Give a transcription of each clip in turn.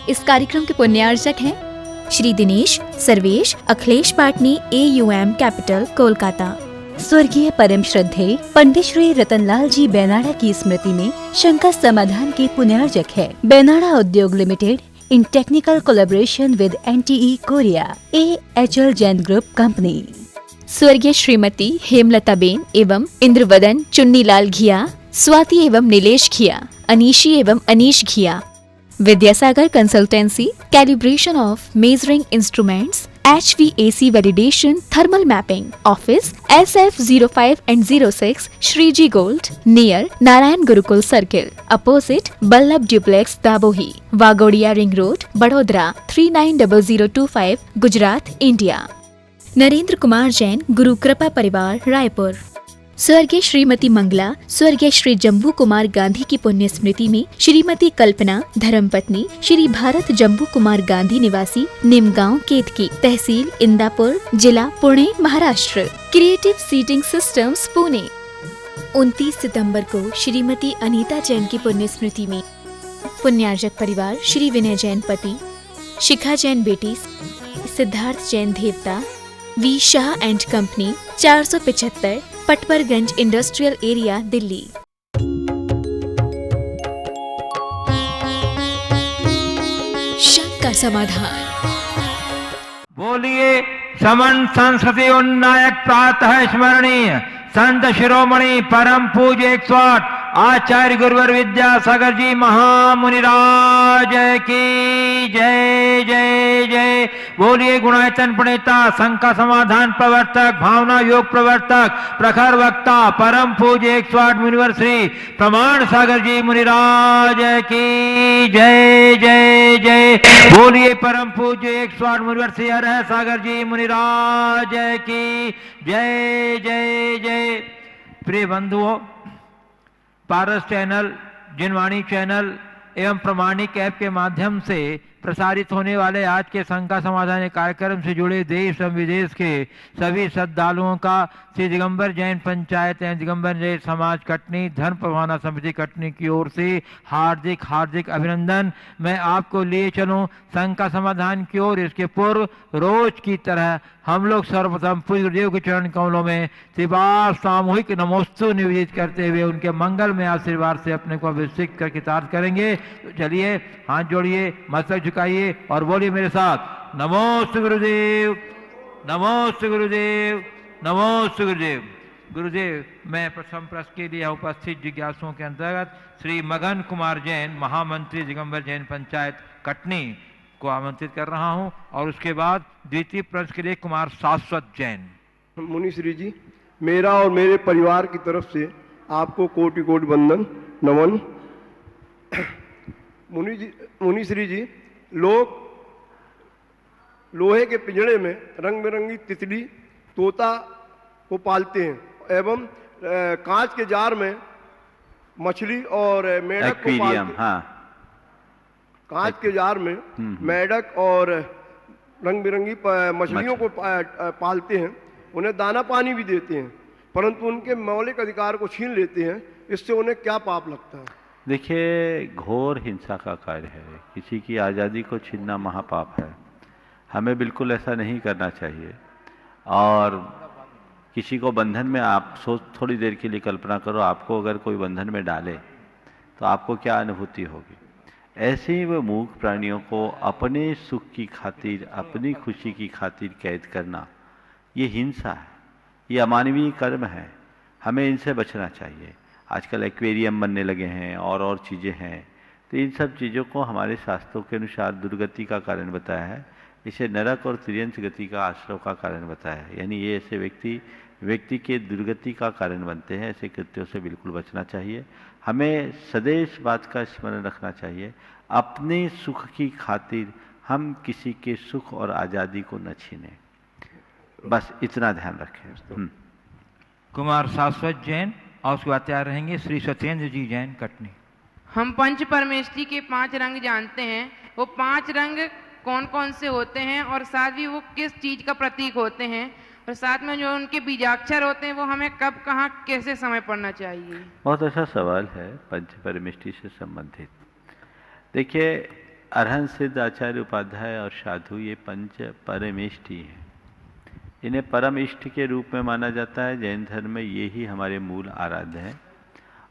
इस कार्यक्रम के पुण्यार्चक हैं श्री दिनेश सर्वेश अखिलेश पाटनी AUM कैपिटल कोलकाता। स्वर्गीय परम श्रद्धेय पंडित श्री रतनलाल जी बेनाड़ा की स्मृति में शंका समाधान के पुण्यार्चक है बेनाड़ा उद्योग limited in technical collaboration with NTE Korea AHL Jain group company. स्वर्गीय श्रीमती हेमलताबेन एवं इंद्रवदन चुन्नीलाल घिया, स्वाति एवं नीलेश घिया, अनीशी एवं Anish Ghiya. Vidyasagar consultancy, calibration of measuring instruments, HVAC validation, thermal mapping, office SF05 and 06 Shreeji gold near Narayan Gurukul circle, opposite Ballabh duplex Dabhoi, Waghodia ring road, बड़ोदरा 390025, गुजरात, इंडिया। नरेंद्र कुमार जैन, गुरु कृपा परिवार, रायपुर। स्वर्गीय श्रीमती मंगला, स्वर्गीय श्री जम्बू कुमार गांधी की पुण्य स्मृति में श्रीमती कल्पना धर्मपत्नी श्री भारत जम्बू कुमार गांधी निवासी निमगांव केतकी, तहसील इंदापुर, जिला Pune, Maharashtra. Creative seating systems, Pune. 29 सितंबर को श्रीमती अनीता जैन की पुण्य स्मृति में पुण्यार्जक परिवार श्री विनय जैन पति, शिखा जैन बेटी, सिद्धार्थ जैन देवता, V Shah and company, 475 Patparganj industrial area, Delhi. शंका समाधान। बोलिए समन संस्कृति उन्नायक प्रातः स्मरणीय संत शिरोमणि परम पूज्य 108 आचार्य गुरुवर विद्यासागर जी महामुनिराज की जय जय जय। बोलिए गुणायतन प्रणेता, शंका समाधान प्रवर्तक, भावना योग प्रवर्तक, प्रखर वक्ता, परम पूज्य 108 मुनिवर श्री प्रमाण सागर जी मुनिराज की जय जय जय। बोलिए परम पूज्य 108 मुनिवर श्री हरह सागर जी मुनिराज की जय जय जय। प्रिय बंधुओं, पारस चैनल, जिनवाणी चैनल एवं प्रमाणिक ऐप के माध्यम से प्रसारित होने वाले आज के शंका समाधान कार्यक्रम से जुड़े देश एवं विदेश के सभी श्रद्धालुओं का श्री दिगंबर जैन पंचायत एवं दिगंबर जैन समाज कटनी धर्म प्रभावना समिति कटनी की ओर से हार्दिक हार्दिक अभिनंदन। मैं आपको लिए चलूं शंका समाधान की ओर। इसके पूर्व रोज की तरह हम लोग सर्वप्रथम पूज्य गुरुदेव के चरण कमलों में त्रिवार सामूहिक नमोस्तु निवेदित करते हुए उनके मंगल में आशीर्वाद से अपने को अभिषेक कर कृतार्थ करेंगे। तो चलिए हाथ जोड़िए, मस्तक झुकाइए और बोलिए मेरे साथ, नमोस्तु गुरुदेव, नमोस्तु गुरुदेव, नमोस्तु गुरुदेव। गुरुदेव, मैं प्रथम प्रश्न के लिए उपस्थित जिज्ञासुओं के अंतर्गत श्री मगन कुमार जैन, महामंत्री दिगंबर जैन पंचायत कटनी को आमंत्रित कर रहा हूं और उसके बाद द्वितीय प्रश्न के लिए कुमार शाश्वत जैन। मुनि श्री जी, मेरा और मेरे परिवार की तरफ से आपको कोटि कोटि वंदन नमन। मुनि श्री जी, लोग लोहे के पिंजड़े में रंग बिरंगी तितली तोता को पालते हैं एवं कांच के जार में मछली और मेढक को पालते हैं। हाँ। कांच के जार में मेढक और रंग बिरंगी मछलियों को पालते हैं, उन्हें दाना पानी भी देते हैं, परंतु उनके मौलिक अधिकार को छीन लेते हैं। इससे उन्हें क्या पाप लगता है? देखिए, घोर हिंसा का कार्य है। किसी की आज़ादी को छीनना महापाप है। हमें बिल्कुल ऐसा नहीं करना चाहिए। और किसी को बंधन में, आप सोच थोड़ी देर के लिए कल्पना करो, आपको अगर कोई बंधन में डाले तो आपको क्या अनुभूति होगी। ऐसे ही वह मूक प्राणियों को अपने सुख की खातिर, अपनी खुशी की खातिर कैद करना, ये हिंसा है, ये अमानवीय कर्म है। हमें इनसे बचना चाहिए। आजकल एक्वेरियम बनने लगे हैं और चीज़ें हैं, तो इन सब चीज़ों को हमारे शास्त्रों के अनुसार दुर्गति का कारण बताया है। इसे नरक और त्रियंश गति का आश्रव का कारण बताया है। यानी ये ऐसे व्यक्ति के दुर्गति का कारण बनते हैं। ऐसे कृत्यों से बिल्कुल बचना चाहिए। हमें सदैव इस बात का स्मरण रखना चाहिए, अपने सुख की खातिर हम किसी के सुख और आज़ादी को न छीनें। बस इतना ध्यान रखें। कुमार शाश्वत जैन और उसके बाद तैयार रहेंगे श्री सत्येंद्र जी जैन कटनी। हम पंच परमेष्टि के 5 रंग जानते हैं। वो 5 रंग कौन कौन से होते हैं और साथ ही वो किस चीज का प्रतीक होते हैं, और साथ में जो उनके बीजाक्षर होते हैं वो हमें कब कहाँ कैसे समय पढ़ना चाहिए? बहुत अच्छा सवाल है पंच परमेष्टि से संबंधित। देखिए, अरहंत सिद्ध आचार्य उपाध्याय और साधु ये पंच परमेष्ठी हैं। इन्हें परम इष्ट के रूप में माना जाता है। जैन धर्म में ये ही हमारे मूल आराध्य हैं।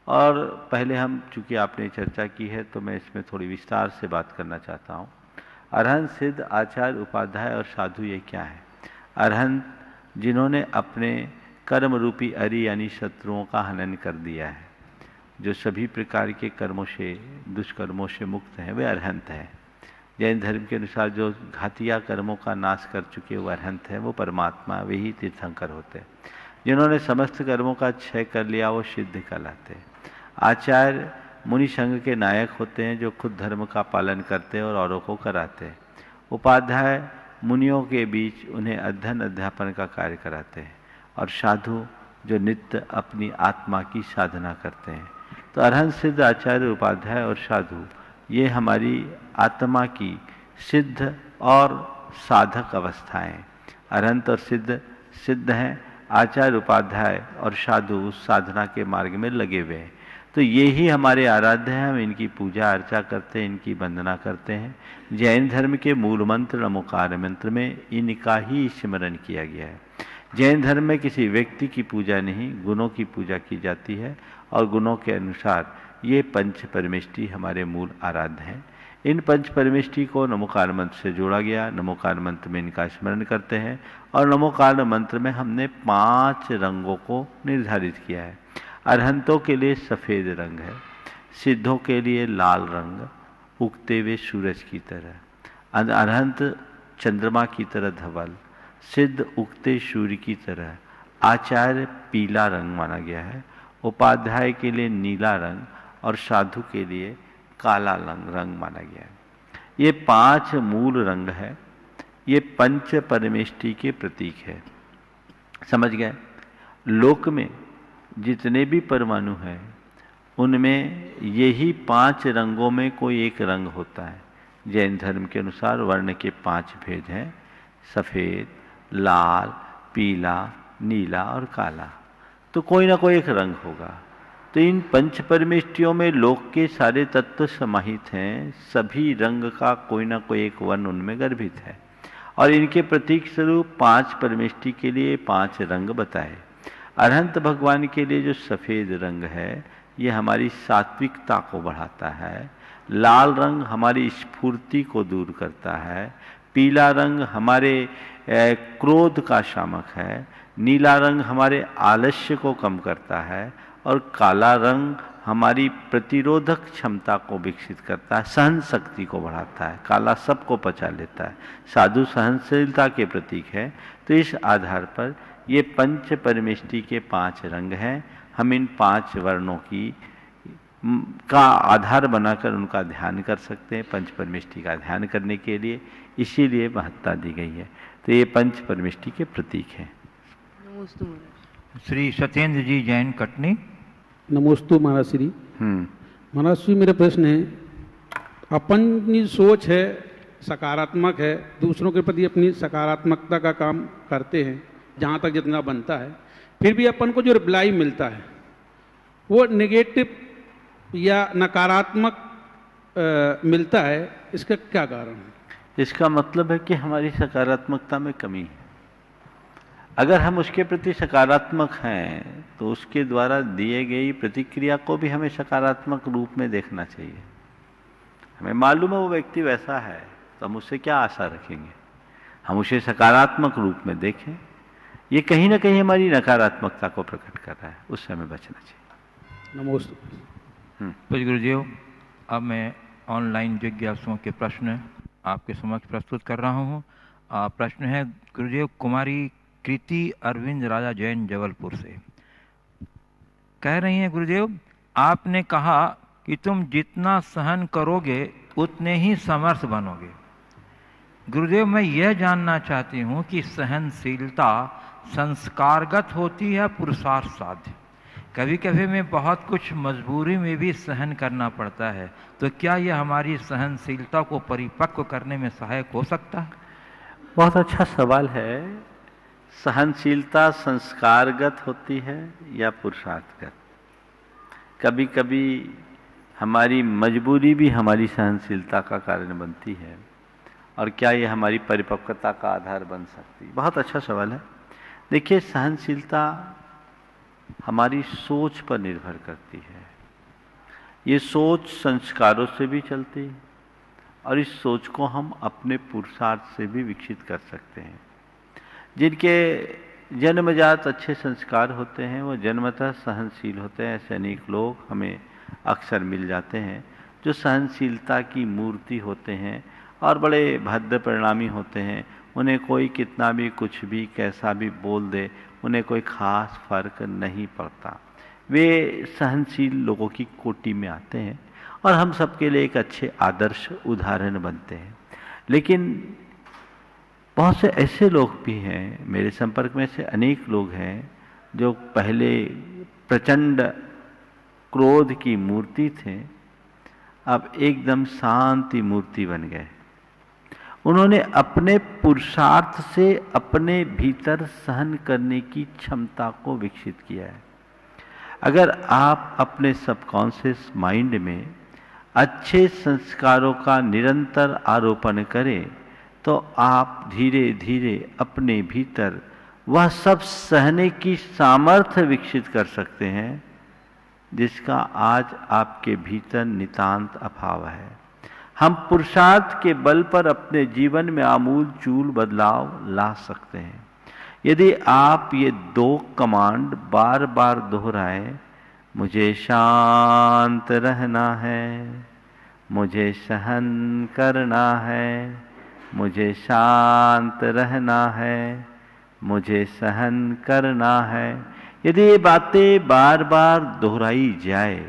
और पहले हम, चूँकि आपने चर्चा की है तो मैं इसमें थोड़ी विस्तार से बात करना चाहता हूँ। अरहंत सिद्ध आचार्य उपाध्याय और साधु ये क्या है? अरहंत जिन्होंने अपने कर्म रूपी अरि यानी शत्रुओं का हनन कर दिया है, जो सभी प्रकार के कर्मों से, दुष्कर्मों से मुक्त हैं, वे अरहंत हैं। जैन धर्म के अनुसार जो घातिया कर्मों का नाश कर चुके वो अरहंत हैं, वो परमात्मा, वे ही तीर्थंकर होते हैं। जिन्होंने समस्त कर्मों का क्षय कर लिया वो सिद्ध कहलाते हैं। आचार्य मुनि संघ के नायक होते हैं, जो खुद धर्म का पालन करते हैं और औरों को कराते हैं। उपाध्याय मुनियों के बीच उन्हें अध्ययन अध्यापन का कार्य कराते हैं। और साधु जो नित्य अपनी आत्मा की साधना करते हैं। तो अरहंत सिद्ध आचार्य उपाध्याय और साधु ये हमारी आत्मा की सिद्ध और साधक अवस्थाएं। अरहंत और सिद्ध हैं, आचार्य उपाध्याय और साधु उस साधना के मार्ग में लगे हुए हैं। तो ये ही हमारे आराध्य हैं। हम इनकी पूजा अर्चा करते हैं, इनकी वंदना करते हैं। जैन धर्म के मूल मंत्र नमोकार मंत्र में इनका ही स्मरण किया गया है। जैन धर्म में किसी व्यक्ति की पूजा नहीं, गुणों की पूजा की जाती है। और गुणों के अनुसार ये पंच परमेष्ठी हमारे मूल आराध्य हैं। इन पंच परमेष्ठी को नमोकार मंत्र से जोड़ा गया। नमोकार मंत्र में इनका स्मरण करते हैं। और नमोकार मंत्र में हमने 5 रंगों को निर्धारित किया है। अरहंतों के लिए सफ़ेद रंग है, सिद्धों के लिए लाल रंग, उगते हुए सूरज की तरह। अरहंत चंद्रमा की तरह धवल, सिद्ध उगते सूर्य की तरह। आचार्य पीला रंग माना गया है। उपाध्याय के लिए नीला रंग और साधु के लिए काला रंग माना गया है। ये 5 मूल रंग है। ये पंच परमेष्ठी के प्रतीक है। समझ गए? लोक में जितने भी परमाणु हैं उनमें यही 5 रंगों में कोई एक रंग होता है। जैन धर्म के अनुसार वर्ण के 5 भेद हैं, सफ़ेद, लाल, पीला, नीला और काला। तो कोई ना कोई एक रंग होगा। तो इन पंच परमेष्ठियों में लोक के सारे तत्व समाहित हैं। सभी रंग का कोई ना कोई एक वर्ण उनमें गर्भित है। और इनके प्रतीक स्वरूप 5 परमेष्ठि के लिए 5 रंग बताए। अरहंत भगवान के लिए जो सफ़ेद रंग है ये हमारी सात्विकता को बढ़ाता है। लाल रंग हमारी स्फूर्ति को दूर करता है। पीला रंग हमारे क्रोध का शामक है। नीला रंग हमारे आलस्य को कम करता है। और काला रंग हमारी प्रतिरोधक क्षमता को विकसित करता है, सहन शक्ति को बढ़ाता है। काला सबको पचा लेता है। साधु सहनशीलता के प्रतीक है। तो इस आधार पर ये पंच परमेष्ठी के 5 रंग हैं। हम इन 5 वर्णों का आधार बनाकर उनका ध्यान कर सकते हैं। पंच परमेष्ठी का ध्यान करने के लिए इसीलिए महत्ता दी गई है। तो ये पंच परमेष्ठी के प्रतीक हैं। श्री सत्येंद्र जी जैन कटनी। नमोस्तु महाराज श्री। महाराज श्री, मेरा प्रश्न है, अपनी सोच है सकारात्मक है, दूसरों के प्रति अपनी सकारात्मकता का काम करते हैं जहाँ तक जितना बनता है, फिर भी अपन को जो रिप्लाई मिलता है वो नेगेटिव या नकारात्मक मिलता है। इसका क्या कारण है? इसका मतलब है कि हमारी सकारात्मकता में कमी है। अगर हम उसके प्रति सकारात्मक हैं तो उसके द्वारा दिए गई प्रतिक्रिया को भी हमें सकारात्मक रूप में देखना चाहिए। हमें मालूम है वो व्यक्ति वैसा है तो हम उससे क्या आशा रखेंगे? हम उसे सकारात्मक रूप में देखें। ये कहीं ना कहीं हमारी नकारात्मकता को प्रकट कर रहा है, उससे हमें बचना चाहिए। नमस्ते। पूज्य गुरुदेव, अब मैं ऑनलाइन जिज्ञासुओं के प्रश्न आपके समक्ष प्रस्तुत कर रहा हूँ। प्रश्न है गुरुदेव, कुमारी कृति अरविंद राजा जैन जबलपुर से कह रही हैं, गुरुदेव आपने कहा कि तुम जितना सहन करोगे उतने ही समर्थ बनोगे। गुरुदेव, मैं यह जानना चाहती हूँ कि सहनशीलता संस्कारगत होती है पुरुषार्थ साध्य? कभी कभी में बहुत कुछ मजबूरी में भी सहन करना पड़ता है, तो क्या यह हमारी सहनशीलता को परिपक्व करने में सहायक हो सकता है? बहुत अच्छा सवाल है। सहनशीलता संस्कारगत होती है या पुरुषार्थगत? कभी कभी हमारी मजबूरी भी हमारी सहनशीलता का कारण बनती है, और क्या ये हमारी परिपक्वता का आधार बन सकती है? बहुत अच्छा सवाल है। देखिए, सहनशीलता हमारी सोच पर निर्भर करती है। ये सोच संस्कारों से भी चलती है, और इस सोच को हम अपने पुरुषार्थ से भी विकसित कर सकते हैं। जिनके जन्मजात अच्छे संस्कार होते हैं वो जन्मतः सहनशील होते हैं। ऐसे अनेक लोग हमें अक्सर मिल जाते हैं जो सहनशीलता की मूर्ति होते हैं और बड़े भद्र परिणामी होते हैं। उन्हें कोई कितना भी कुछ भी कैसा भी बोल दे, उन्हें कोई खास फर्क नहीं पड़ता। वे सहनशील लोगों की कोटि में आते हैं और हम सबके लिए एक अच्छे आदर्श उदाहरण बनते हैं। लेकिन बहुत से ऐसे लोग भी हैं, मेरे संपर्क में से अनेक लोग हैं जो पहले प्रचंड क्रोध की मूर्ति थे, अब एकदम शांति मूर्ति बन गए। उन्होंने अपने पुरुषार्थ से अपने भीतर सहन करने की क्षमता को विकसित किया है। अगर आप अपने सबकॉन्शियस माइंड में अच्छे संस्कारों का निरंतर आरोपण करें तो आप धीरे धीरे अपने भीतर वह सब सहने की सामर्थ्य विकसित कर सकते हैं जिसका आज आपके भीतर नितांत अभाव है। हम पुरुषार्थ के बल पर अपने जीवन में आमूल चूल बदलाव ला सकते हैं। यदि आप ये 2 कमांड बार बार दोहराएं, मुझे शांत रहना है, मुझे सहन करना है, मुझे शांत रहना है, मुझे सहन करना है, यदि ये बातें बार बार दोहराई जाए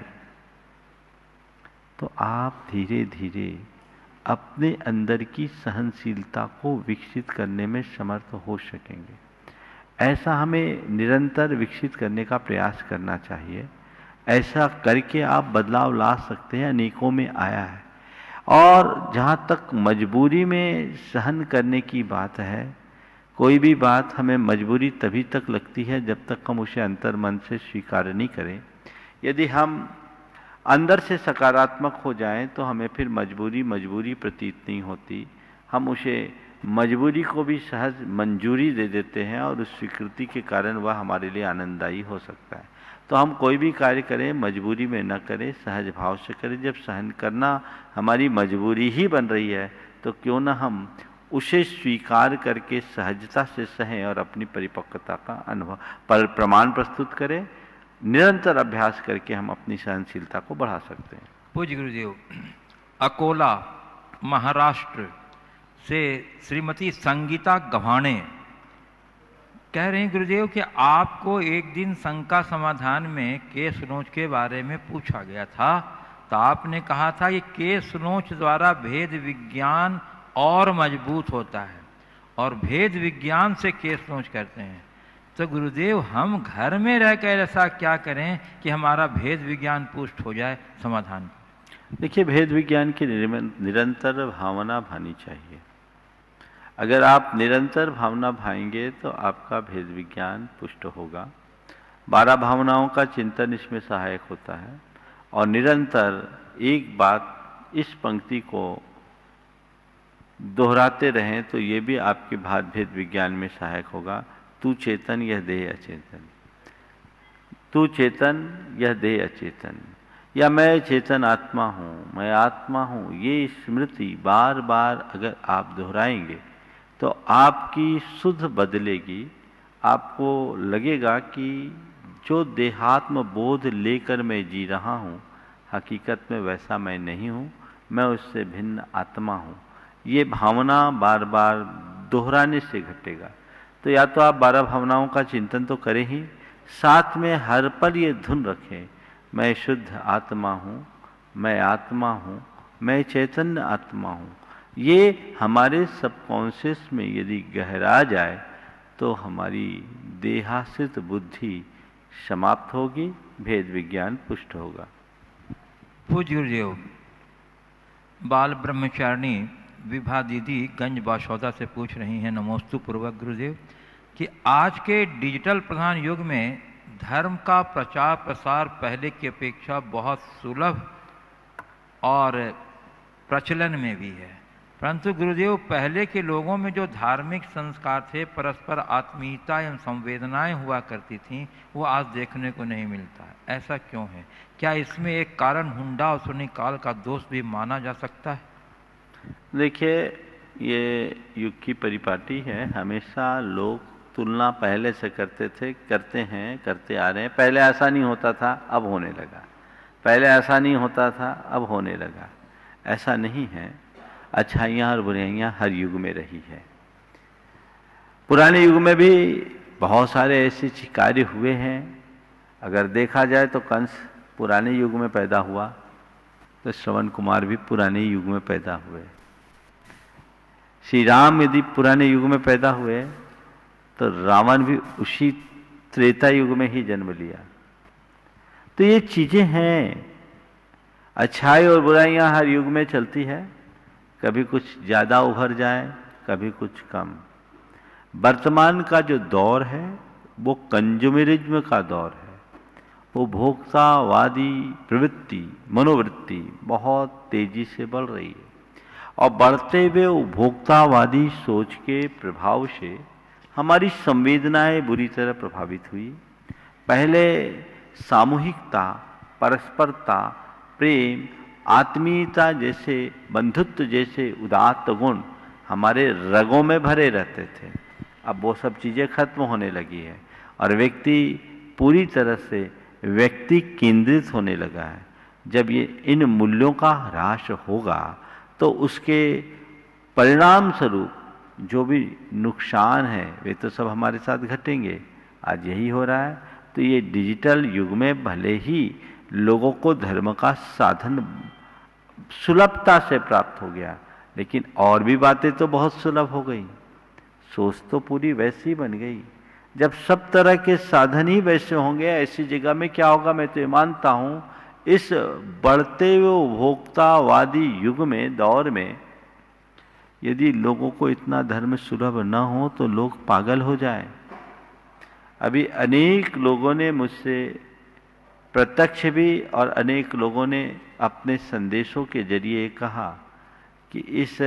तो आप धीरे धीरे अपने अंदर की सहनशीलता को विकसित करने में समर्थ हो सकेंगे। ऐसा हमें निरंतर विकसित करने का प्रयास करना चाहिए। ऐसा करके आप बदलाव ला सकते हैं, अनेकों में आया है। और जहाँ तक मजबूरी में सहन करने की बात है, कोई भी बात हमें मजबूरी तभी तक लगती है जब तक हम उसे अंतर मन से स्वीकार नहीं करें। यदि हम अंदर से सकारात्मक हो जाएं तो हमें फिर मजबूरी प्रतीत नहीं होती। हम उसे मजबूरी को भी सहज मंजूरी दे देते हैं और उस स्वीकृति के कारण वह हमारे लिए आनंददायी हो सकता है। तो हम कोई भी कार्य करें मजबूरी में न करें, सहज भाव से करें। जब सहन करना हमारी मजबूरी ही बन रही है तो क्यों ना हम उसे स्वीकार करके सहजता से सहें और अपनी परिपक्वता का अनुभव पर प्रमाण प्रस्तुत करें। निरंतर अभ्यास करके हम अपनी सहनशीलता को बढ़ा सकते हैं। पूज्य गुरुदेव, अकोला महाराष्ट्र से श्रीमती संगीता गव्हाणे कह रहे हैं गुरुदेव कि आपको एक दिन शंका समाधान में केस नोच के बारे में पूछा गया था, तो आपने कहा था कि केस नोच द्वारा भेद विज्ञान और मजबूत होता है और भेद विज्ञान से केस नोच करते हैं। तो गुरुदेव, हम घर में रहकर ऐसा क्या करें कि हमारा भेद विज्ञान पुष्ट हो जाए समाधान? देखिए, भेद विज्ञान की निरंतर भावना भानी चाहिए। अगर आप निरंतर भावना भाएंगे तो आपका भेद विज्ञान पुष्ट होगा। 12 भावनाओं का चिंतन इसमें सहायक होता है। और निरंतर एक बात, इस पंक्ति को दोहराते रहें तो ये भी आपके भेद विज्ञान में सहायक होगा। तू चेतन यह देह अचेतन, तू चेतन यह देह अचेतन, या मैं चेतन आत्मा हूँ, मैं आत्मा हूँ। ये स्मृति बार बार अगर आप दोहराएंगे तो आपकी सुध बदलेगी। आपको लगेगा कि जो देहात्म बोध लेकर मैं जी रहा हूँ, हकीकत में वैसा मैं नहीं हूँ, मैं उससे भिन्न आत्मा हूँ। ये भावना बार बार दोहराने से घटेगा। तो या तो आप 12 भावनाओं का चिंतन तो करें ही, साथ में हर पल ये धुन रखें, मैं शुद्ध आत्मा हूँ, मैं आत्मा हूँ, मैं चैतन्य आत्मा हूँ। ये हमारे सबकॉन्शियस में यदि गहरा जाए तो हमारी देहाश्रित बुद्धि समाप्त होगी, भेद विज्ञान पुष्ट होगा। पूज्य गुरुदेव, बाल ब्रह्मचारिणी विभा दीदी गंज बासौदा से पूछ रही हैं, नमोस्तु पूर्वक गुरुदेव, कि आज के डिजिटल प्रधान युग में धर्म का प्रचार प्रसार पहले की अपेक्षा बहुत सुलभ और प्रचलन में भी है। परंतु गुरुदेव, पहले के लोगों में जो धार्मिक संस्कार थे, परस्पर आत्मीयता एवं संवेदनाएं हुआ करती थीं, वो आज देखने को नहीं मिलता है। ऐसा क्यों है? क्या इसमें एक कारण हुंडा और शून्यकाल का दोष भी माना जा सकता है? देखिए, ये युग की परिपाटी है। हमेशा लोग तुलना पहले से करते थे, करते हैं, करते आ रहे हैं। पहले ऐसा नहीं होता था, अब होने लगा। पहले ऐसा नहीं होता था, अब होने लगा। ऐसा नहीं है। अच्छाइयाँ और बुराइयाँ हर युग में रही है। पुराने युग में भी बहुत सारे ऐसे कार्य हुए हैं। अगर देखा जाए तो कंस पुराने युग में पैदा हुआ, तो श्रवण कुमार भी पुराने युग में पैदा हुए। श्री राम यदि पुराने युग में पैदा हुए, तो रावण भी उसी त्रेता युग में ही जन्म लिया। तो ये चीजें हैं। अच्छाई और बुराइयां हर युग में चलती है। कभी कुछ ज्यादा उभर जाए, कभी कुछ कम। वर्तमान का जो दौर है वो कंज्यूमरिज्म का दौर है। वो भोक्तावादी प्रवृत्ति, मनोवृत्ति बहुत तेजी से बढ़ रही है। और बढ़ते हुए उपभोक्तावादी सोच के प्रभाव से हमारी संवेदनाएं बुरी तरह प्रभावित हुई। पहले सामूहिकता, परस्परता, प्रेम, आत्मीयता जैसे, बंधुत्व जैसे उदात्त गुण हमारे रगों में भरे रहते थे। अब वो सब चीज़ें खत्म होने लगी है और व्यक्ति पूरी तरह से व्यक्ति केंद्रित होने लगा है। जब ये इन मूल्यों का ह्रास होगा तो उसके परिणाम स्वरूप जो भी नुकसान है वे तो सब हमारे साथ घटेंगे। आज यही हो रहा है। तो ये डिजिटल युग में भले ही लोगों को धर्म का साधन सुलभता से प्राप्त हो गया, लेकिन और भी बातें तो बहुत सुलभ हो गई। सोच तो पूरी वैसी बन गई। जब सब तरह के साधन ही वैसे होंगे, ऐसी जगह में क्या होगा? मैं तो ये मानता हूँ, इस बढ़ते हुए उपभोक्तावादी युग में, दौर में, यदि लोगों को इतना धर्म सुलभ न हो तो लोग पागल हो जाएं। अभी अनेक लोगों ने मुझसे प्रत्यक्ष भी और अनेक लोगों ने अपने संदेशों के जरिए कहा कि इस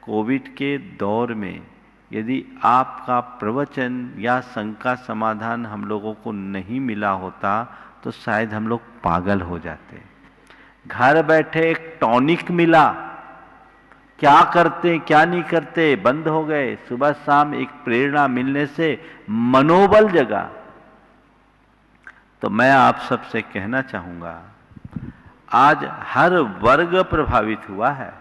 कोविड के दौर में यदि आपका प्रवचन या शंका समाधान हम लोगों को नहीं मिला होता तो शायद हम लोग पागल हो जाते। घर बैठे एक टॉनिक मिला, क्या करते क्या नहीं करते बंद हो गए। सुबह शाम एक प्रेरणा मिलने से मनोबल जगा। तो मैं आप सबसे कहना चाहूंगा, आज हर वर्ग प्रभावित हुआ है।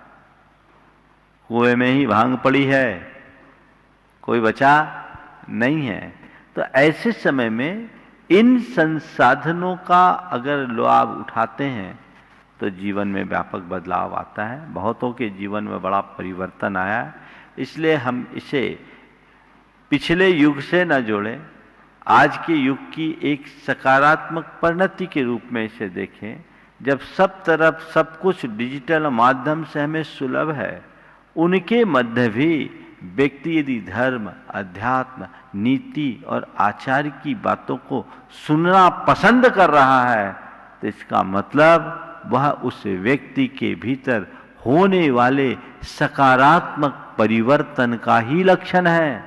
कुएं में ही भांग पड़ी है, कोई बचा नहीं है। तो ऐसे समय में इन संसाधनों का अगर लाभ उठाते हैं तो जीवन में व्यापक बदलाव आता है। बहुतों के जीवन में बड़ा परिवर्तन आया है। इसलिए हम इसे पिछले युग से न जोड़ें, आज के युग की एक सकारात्मक परिणति के रूप में इसे देखें। जब सब तरफ सब कुछ डिजिटल माध्यम से हमें सुलभ है, उनके मध्य भी व्यक्ति यदि धर्म, अध्यात्म, नीति और आचार्य की बातों को सुनना पसंद कर रहा है तो इसका मतलब वह उस व्यक्ति के भीतर होने वाले सकारात्मक परिवर्तन का ही लक्षण है।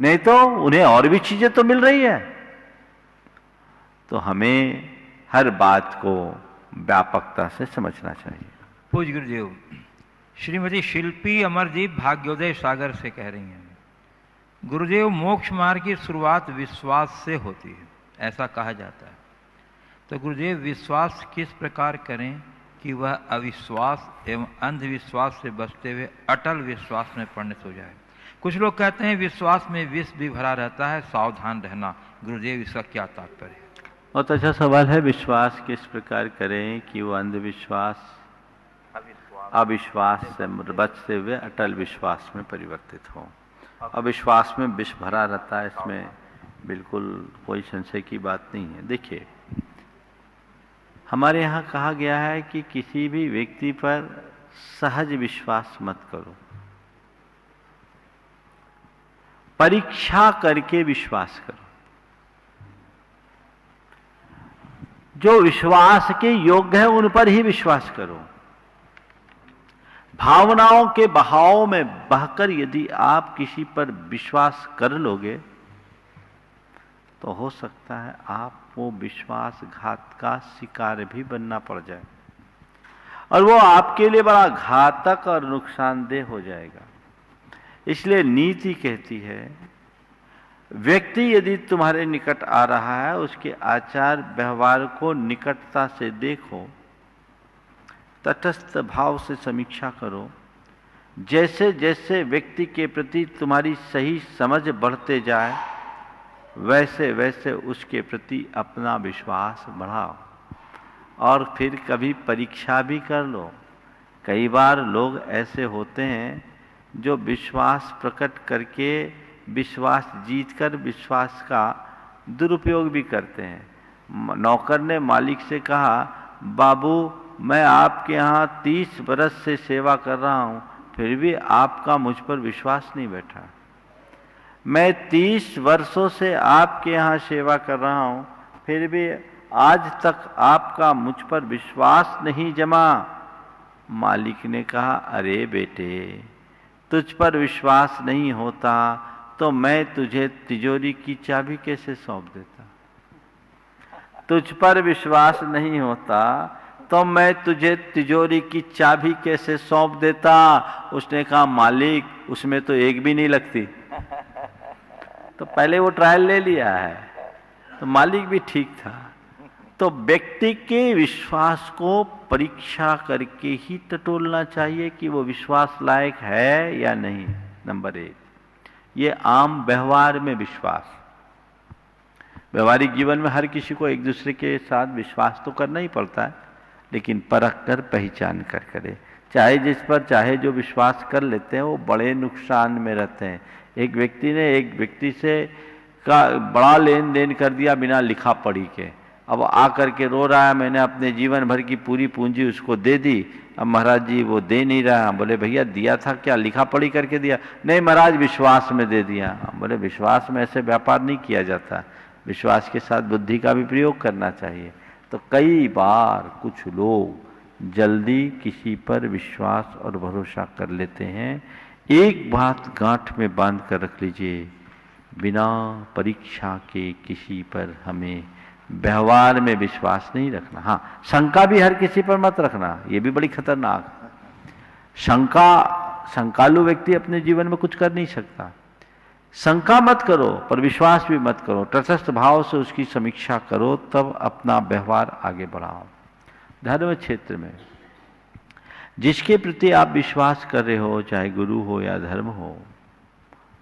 नहीं तो उन्हें और भी चीजें तो मिल रही है। तो हमें हर बात को व्यापकता से समझना चाहिए। पूज्य गुरुदेव, श्रीमती शिल्पी अमरजीत भाग्योदय सागर से कह रही हैं, गुरुदेव मोक्ष मार्ग की शुरुआत विश्वास से होती है, ऐसा कहा जाता है। तो गुरुदेव विश्वास किस प्रकार करें कि वह अविश्वास एवं अंधविश्वास से बचते हुए अटल विश्वास में परिणत हो जाए? कुछ लोग कहते हैं विश्वास में विष भी भरा रहता है, सावधान रहना। गुरुदेव इसका क्या तात्पर्य है? बहुत अच्छा सवाल है। विश्वास किस प्रकार करें कि वो अंधविश्वास, अविश्वास से बचते हुए अटल विश्वास में परिवर्तित हो। अविश्वास में विष भरा रहता है, इसमें बिल्कुल कोई संशय की बात नहीं है। देखिए, हमारे यहाँ कहा गया है कि किसी भी व्यक्ति पर सहज विश्वास मत करो, परीक्षा करके विश्वास करो। जो विश्वास के योग्य है उन पर ही विश्वास करो। भावनाओं के बहाव में बहकर यदि आप किसी पर विश्वास कर लोगे तो हो सकता है आप वो विश्वासघात का शिकार भी बनना पड़ जाए और वो आपके लिए बड़ा घातक और नुकसानदेह हो जाएगा। इसलिए नीति कहती है व्यक्ति यदि तुम्हारे निकट आ रहा है उसके आचार व्यवहार को निकटता से देखो, तटस्थ भाव से समीक्षा करो। जैसे जैसे व्यक्ति के प्रति तुम्हारी सही समझ बढ़ते जाए वैसे वैसे उसके प्रति अपना विश्वास बढ़ाओ और फिर कभी परीक्षा भी कर लो। कई बार लोग ऐसे होते हैं जो विश्वास प्रकट करके विश्वास जीतकर विश्वास का दुरुपयोग भी करते हैं। नौकर ने मालिक से कहा, बाबू मैं आपके यहाँ 30 बरस से सेवा कर रहा हूँ, फिर भी आपका मुझ पर विश्वास नहीं बैठा। मैं 30 वर्षों से आपके यहाँ सेवा कर रहा हूँ, फिर भी आज तक आपका मुझ पर विश्वास नहीं जमा। मालिक ने कहा, अरे बेटे तुझ पर विश्वास नहीं होता तो मैं तुझे तिजोरी की चाबी कैसे सौंप देता। तुझ पर विश्वास नहीं होता तो मैं तुझे तिजोरी की चाबी कैसे सौंप देता। उसने कहा, मालिक उसमें तो एक भी नहीं लगती। तो पहले वो ट्रायल ले लिया है, तो मालिक भी ठीक था। तो व्यक्ति के विश्वास को परीक्षा करके ही टटोलना चाहिए कि वो विश्वास लायक है या नहीं। नंबर 1, ये आम व्यवहार में विश्वास। व्यवहारिक जीवन में हर किसी को एक दूसरे के साथ विश्वास तो करना ही पड़ता है, लेकिन परख कर पहचान कर करे। चाहे जिस पर चाहे जो विश्वास कर लेते हैं वो बड़े नुकसान में रहते हैं। एक व्यक्ति ने एक व्यक्ति से का बड़ा लेन देन कर दिया बिना लिखा पढ़ी के। अब आकर के रो रहा है, मैंने अपने जीवन भर की पूरी पूंजी उसको दे दी, अब महाराज जी वो दे नहीं रहा। बोले भैया दिया था क्या, लिखा पढ़ी करके दिया? नहीं महाराज विश्वास में दे दिया। बोले विश्वास में ऐसे व्यापार नहीं किया जाता, विश्वास के साथ बुद्धि का भी प्रयोग करना चाहिए। तो कई बार कुछ लोग जल्दी किसी पर विश्वास और भरोसा कर लेते हैं। एक बात गांठ में बांध कर रख लीजिए, बिना परीक्षा के किसी पर हमें व्यवहार में विश्वास नहीं रखना। हाँ, शंका भी हर किसी पर मत रखना, ये भी बड़ी खतरनाक। शंकालु व्यक्ति अपने जीवन में कुछ कर नहीं सकता। शंका मत करो पर विश्वास भी मत करो, तटस्थ भाव से उसकी समीक्षा करो, तब अपना व्यवहार आगे बढ़ाओ। धर्म क्षेत्र में जिसके प्रति आप विश्वास कर रहे हो, चाहे गुरु हो या धर्म हो,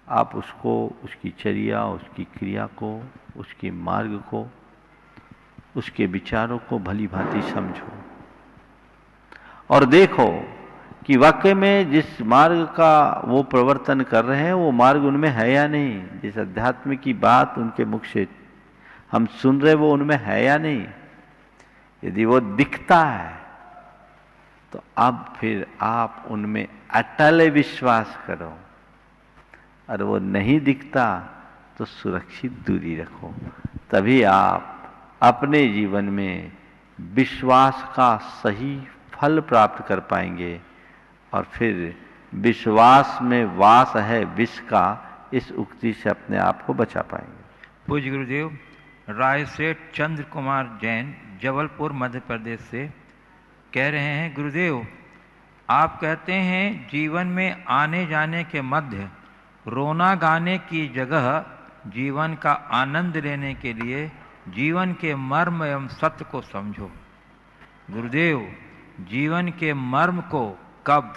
आप उसको, उसकी चर्या, उसकी क्रिया को, उसके मार्ग को, उसके विचारों को भली भांति समझो और देखो कि वाकई में जिस मार्ग का वो प्रवर्तन कर रहे हैं वो मार्ग उनमें है या नहीं। जिस अध्यात्म की बात उनके मुख से हम सुन रहे वो उनमें है या नहीं। यदि वो दिखता है तो अब फिर आप उनमें अटल विश्वास करो, और वो नहीं दिखता तो सुरक्षित दूरी रखो। तभी आप अपने जीवन में विश्वास का सही फल प्राप्त कर पाएंगे और फिर विश्वास में वास है विष का, इस उक्ति से अपने आप को बचा पाएंगे। पूज्य गुरुदेव, रायसेठ चंद्र कुमार जैन जबलपुर मध्य प्रदेश से कह रहे हैं, गुरुदेव आप कहते हैं जीवन में आने जाने के मध्य रोना गाने की जगह जीवन का आनंद लेने के लिए जीवन के मर्म एवं सत्य को समझो। गुरुदेव, जीवन के मर्म को कब,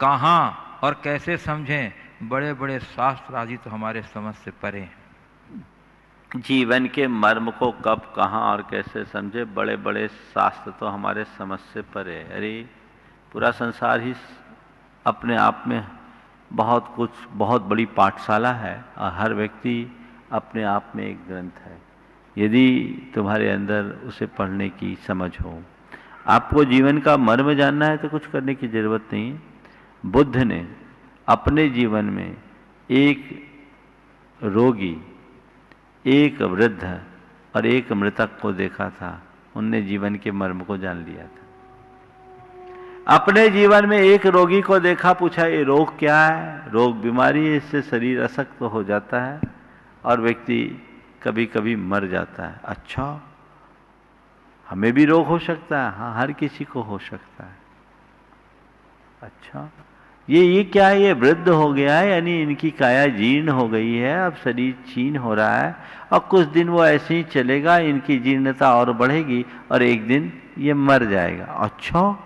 कहाँ और कैसे समझें? बड़े बड़े शास्त्र आदि तो हमारे समझ से परे हैं। जीवन के मर्म को कब, कहाँ और कैसे समझे? बड़े बड़े शास्त्र तो हमारे समझ से परे। अरे पूरा संसार ही अपने आप में बहुत कुछ, बहुत बड़ी पाठशाला है और हर व्यक्ति अपने आप में एक ग्रंथ है। यदि तुम्हारे अंदर उसे पढ़ने की समझ हो, आपको जीवन का मर्म जानना है तो कुछ करने की जरूरत नहीं। बुद्ध ने अपने जीवन में एक रोगी, एक वृद्ध और एक मृतक को देखा था। उनने जीवन के मर्म को जान लिया था। अपने जीवन में एक रोगी को देखा, पूछा ये रोग क्या है? रोग बीमारी है, इससे शरीर असक्त हो जाता है और व्यक्ति कभी कभी मर जाता है। अच्छा, हमें भी रोग हो सकता है? हाँ, हर किसी को हो सकता है। अच्छा, ये क्या है? ये वृद्ध हो गया है, यानी इनकी काया जीर्ण हो गई है, अब शरीर क्षीण हो रहा है और कुछ दिन वो ऐसे ही चलेगा, इनकी जीर्णता और बढ़ेगी और एक दिन ये मर जाएगा। अच्छा,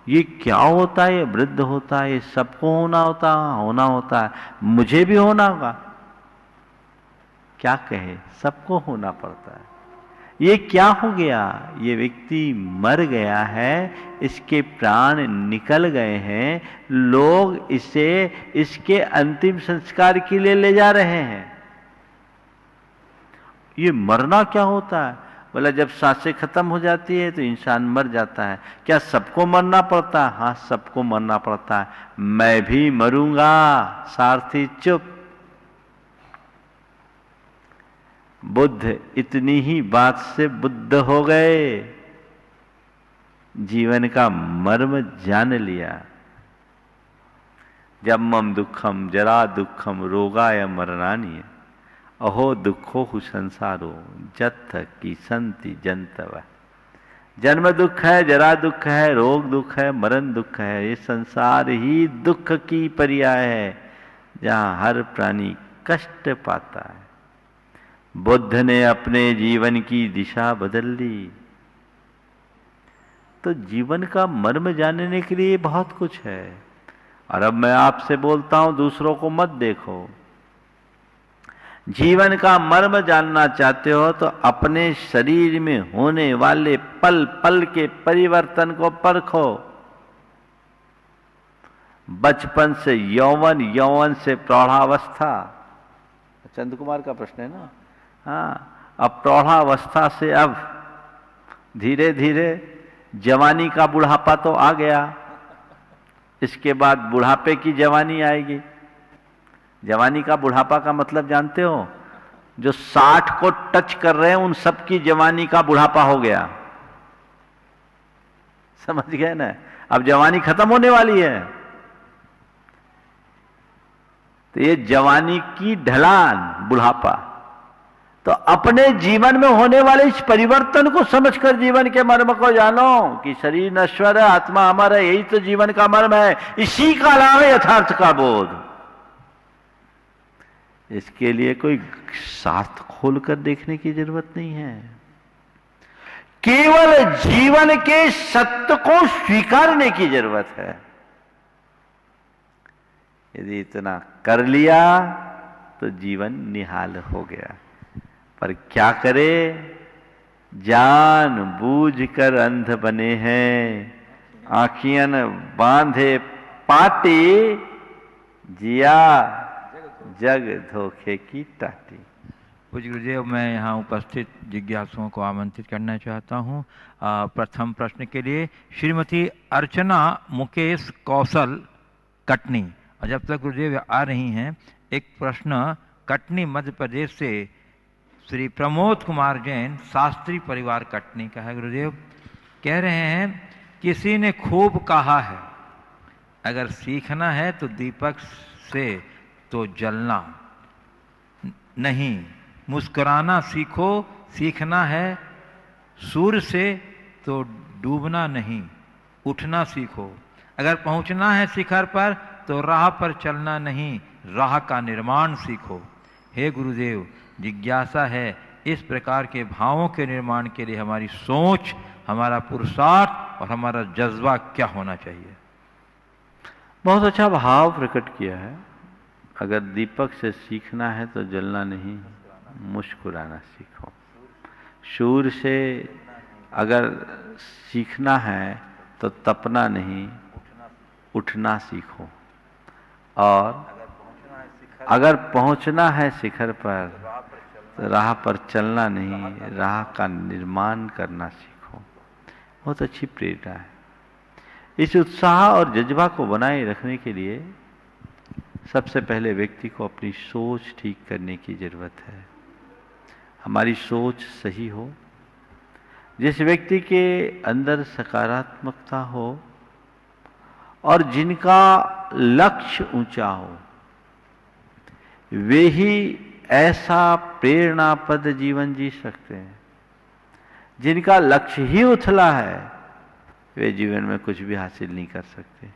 ये क्या होता है? ये वृद्ध होता है, ये सबको होना होता है, मुझे भी होना होगा। क्या कहे, सबको होना पड़ता है। ये क्या हो गया? ये व्यक्ति मर गया है, इसके प्राण निकल गए हैं, लोग इसे इसके अंतिम संस्कार के लिए ले जा रहे हैं। ये मरना क्या होता है? बोला जब सांसें खत्म हो जाती है तो इंसान मर जाता है। क्या सबको मरना पड़ता है? हाँ, सबको मरना पड़ता है। मैं भी मरूंगा। सारथी चुप। बुद्ध इतनी ही बात से बुद्ध हो गए, जीवन का मर्म जान लिया। जब मम दुखम जरा दुखम रोगाय मरणानि अहो दुखो हु संसारो जत्थ की संति जंतव। जन्म दुख है, जरा दुख है, रोग दुख है, मरण दुख है। ये संसार ही दुख की पर्याय है, जहां हर प्राणी कष्ट पाता है। बुद्ध ने अपने जीवन की दिशा बदल ली। तो जीवन का मर्म जानने के लिए बहुत कुछ है। और अब मैं आपसे बोलता हूं, दूसरों को मत देखो। जीवन का मर्म जानना चाहते हो तो अपने शरीर में होने वाले पल पल के परिवर्तन को परखो। बचपन से यौवन, यौवन से प्रौढ़ावस्था। चंद्र कुमार का प्रश्न है ना? हाँ, अब प्रौढ़ावस्था से अब धीरे धीरे जवानी का बुढ़ापा तो आ गया, इसके बाद बुढ़ापे की जवानी आएगी। जवानी का बुढ़ापा का मतलब जानते हो? जो 60 को टच कर रहे हैं उन सब की जवानी का बुढ़ापा हो गया। समझ गए ना? अब जवानी खत्म होने वाली है। तो ये जवानी की ढलान बुढ़ापा। तो अपने जीवन में होने वाले इस परिवर्तन को समझकर जीवन के मर्म को जानो कि शरीर नश्वर है, आत्मा अमर है। यही तो जीवन का मर्म है। इसी का नाम है यथार्थ का बोध। इसके लिए कोई शास्त्र खोलकर देखने की जरूरत नहीं है। केवल जीवन के सत्य को स्वीकारने की जरूरत है। यदि इतना कर लिया तो जीवन निहाल हो गया। पर क्या करे? जान बूझ कर अंध बने हैं, आँखियन बांधे पाटी, जिया जग धोखे की टाटी। पूज्य गुरुदेव, मैं यहाँ उपस्थित जिज्ञासुओं को आमंत्रित करना चाहता हूँ। प्रथम प्रश्न के लिए श्रीमती अर्चना मुकेश कौशल कटनी। और जब तक गुरुदेव आ रही हैं, एक प्रश्न कटनी मध्य प्रदेश से श्री प्रमोद कुमार जैन, शास्त्री परिवार कटनी का है। गुरुदेव कह रहे हैं, किसी ने खूब कहा है अगर सीखना है तो दीपक से तो जलना नहीं, मुस्कुराना सीखो। सीखना है सूर्य से तो डूबना नहीं, उठना सीखो। अगर पहुंचना है शिखर पर तो राह पर चलना नहीं, राह का निर्माण सीखो। हे गुरुदेव, जिज्ञासा है इस प्रकार के भावों के निर्माण के लिए हमारी सोच, हमारा पुरुषार्थ और हमारा जज्बा क्या होना चाहिए? बहुत अच्छा भाव प्रकट किया है। अगर दीपक से सीखना है तो जलना नहीं, मुस्कुराना सीखो। सूर्य से अगर सीखना है तो तपना नहीं, उठना सीखो। और अगर पहुंचना है शिखर पर तो राह पर चलना नहीं, राह का निर्माण करना सीखो। बहुत अच्छी प्रेरणा है। इस उत्साह और जज्बा को बनाए रखने के लिए सबसे पहले व्यक्ति को अपनी सोच ठीक करने की जरूरत है। हमारी सोच सही हो जिस व्यक्ति के अंदर सकारात्मकता हो और जिनका लक्ष्य ऊंचा हो, वे ही ऐसा प्रेरणापद जीवन जी सकते हैं। जिनका लक्ष्य ही उथला है, वे जीवन में कुछ भी हासिल नहीं कर सकते।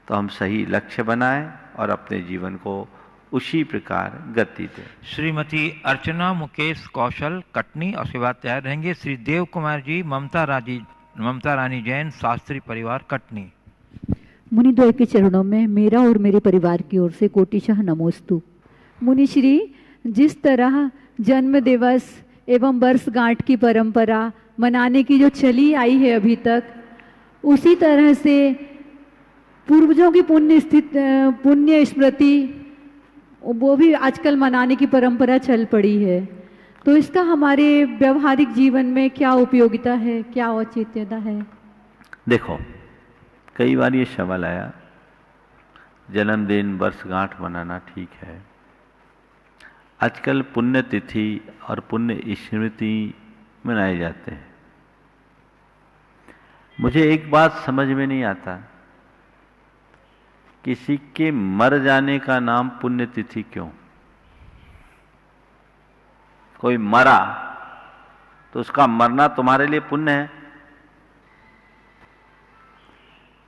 तो हम सही लक्ष्य बनाएं और अपने जीवन को उसी प्रकार गति दें। श्रीमती अर्चना मुकेश कौशल कटनी और सेवा तैयार रहेंगे। श्री देव कुमार जी ममता रानी जैन शास्त्री परिवार कटनी। मुनिद्वय के चरणों में मेरा और मेरे परिवार की ओर से कोटिशः नमोस्तु। मुनिश्री, जिस तरह जन्म दिवस एवं वर्षगांठ की परंपरा मनाने की जो चली आई है अभी तक, उसी तरह से पूर्वजों की पुण्य स्मृति वो भी आजकल मनाने की परंपरा चल पड़ी है। तो इसका हमारे व्यवहारिक जीवन में क्या उपयोगिता है, क्या औचित्यता है? देखो, कई बार ये सवाल आया, जन्मदिन वर्षगांठ मनाना ठीक है। आजकल पुण्यतिथि और पुण्य स्मृति मनाए जाते हैं। मुझे एक बात समझ में नहीं आता, किसी के मर जाने का नाम पुण्यतिथि क्यों? कोई मरा तो उसका मरना तुम्हारे लिए पुण्य है,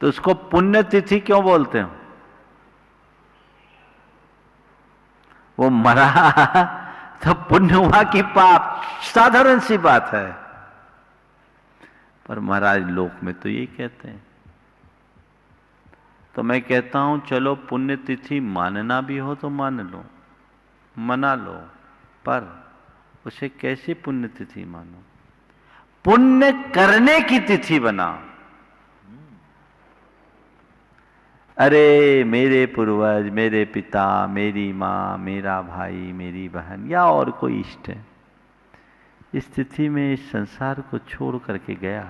तो उसको पुण्यतिथि क्यों बोलते हो? वो मरा तो पुण्य हुआ कि पाप, साधारण सी बात है। पर महाराज लोक में तो ये कहते हैं। तो मैं कहता हूं चलो पुण्यतिथि मानना भी हो तो मान लो, मना लो, पर उसे कैसी पुण्यतिथि मानो? पुण्य करने की तिथि बनाओ। अरे मेरे पूर्वज, मेरे पिता, मेरी माँ, मेरा भाई, मेरी बहन या और कोई इष्ट है, इस तिथि में इस संसार को छोड़ करके गया,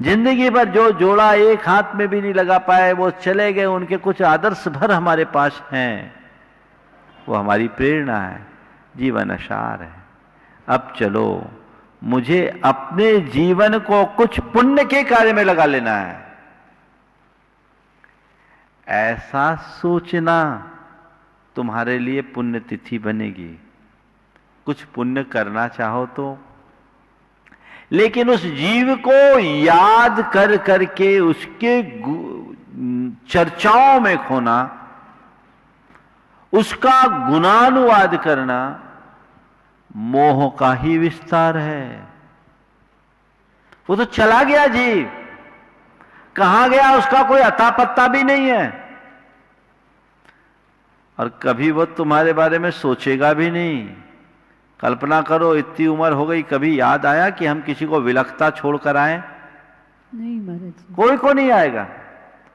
जिंदगी भर जो जोड़ा एक हाथ में भी नहीं लगा पाए वो चले गए, उनके कुछ आदर्श भर हमारे पास हैं, वो हमारी प्रेरणा है, जीवन आसार है। अब चलो मुझे अपने जीवन को कुछ पुण्य के कार्य में लगा लेना है, ऐसा सोचना तुम्हारे लिए पुण्यतिथि बनेगी। कुछ पुण्य करना चाहो तो, लेकिन उस जीव को याद कर करके उसके चर्चाओं में खोना, उसका गुणानुवाद करना मोह का ही विस्तार है। वो तो चला गया जीव, कहां गया उसका कोई अता पत्ता भी नहीं है, और कभी वो तुम्हारे बारे में सोचेगा भी नहीं। कल्पना करो, इतनी उम्र हो गई, कभी याद आया कि हम किसी को विलखता छोड़कर आए? नहीं महाराज जी। कोई को नहीं आएगा।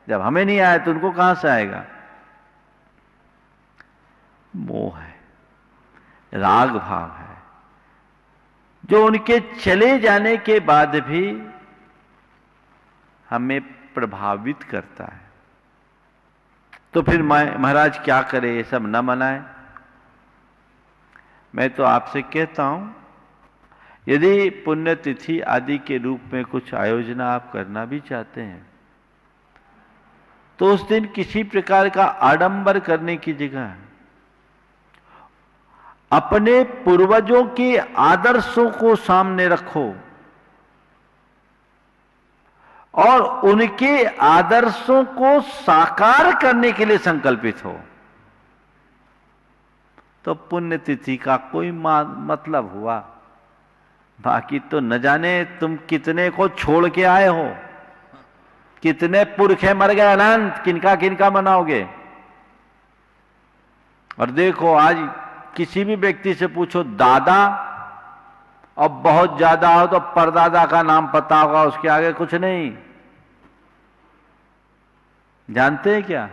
जब हमें नहीं आया तो उनको कहां से आएगा? मोह है, राग भाव है, जो उनके चले जाने के बाद भी हमें प्रभावित करता है। तो फिर महाराज क्या करे, ये सब न मनाए? मैं तो आपसे कहता हूं, यदि पुण्यतिथि आदि के रूप में कुछ आयोजना आप करना भी चाहते हैं, तो उस दिन किसी प्रकार का आडंबर करने की जगह अपने पूर्वजों के आदर्शों को सामने रखो और उनके आदर्शों को साकार करने के लिए संकल्पित हो, तो पुण्यतिथि का कोई मतलब हुआ। बाकी तो न जाने तुम कितने को छोड़ के आए हो, कितने पुरखे मर गए अनंत, किनका किनका मनाओगे? और देखो आज किसी भी व्यक्ति से पूछो दादा, और बहुत ज्यादा हो तो परदादा का नाम पता होगा, उसके आगे कुछ नहीं। जानते हैं क्या?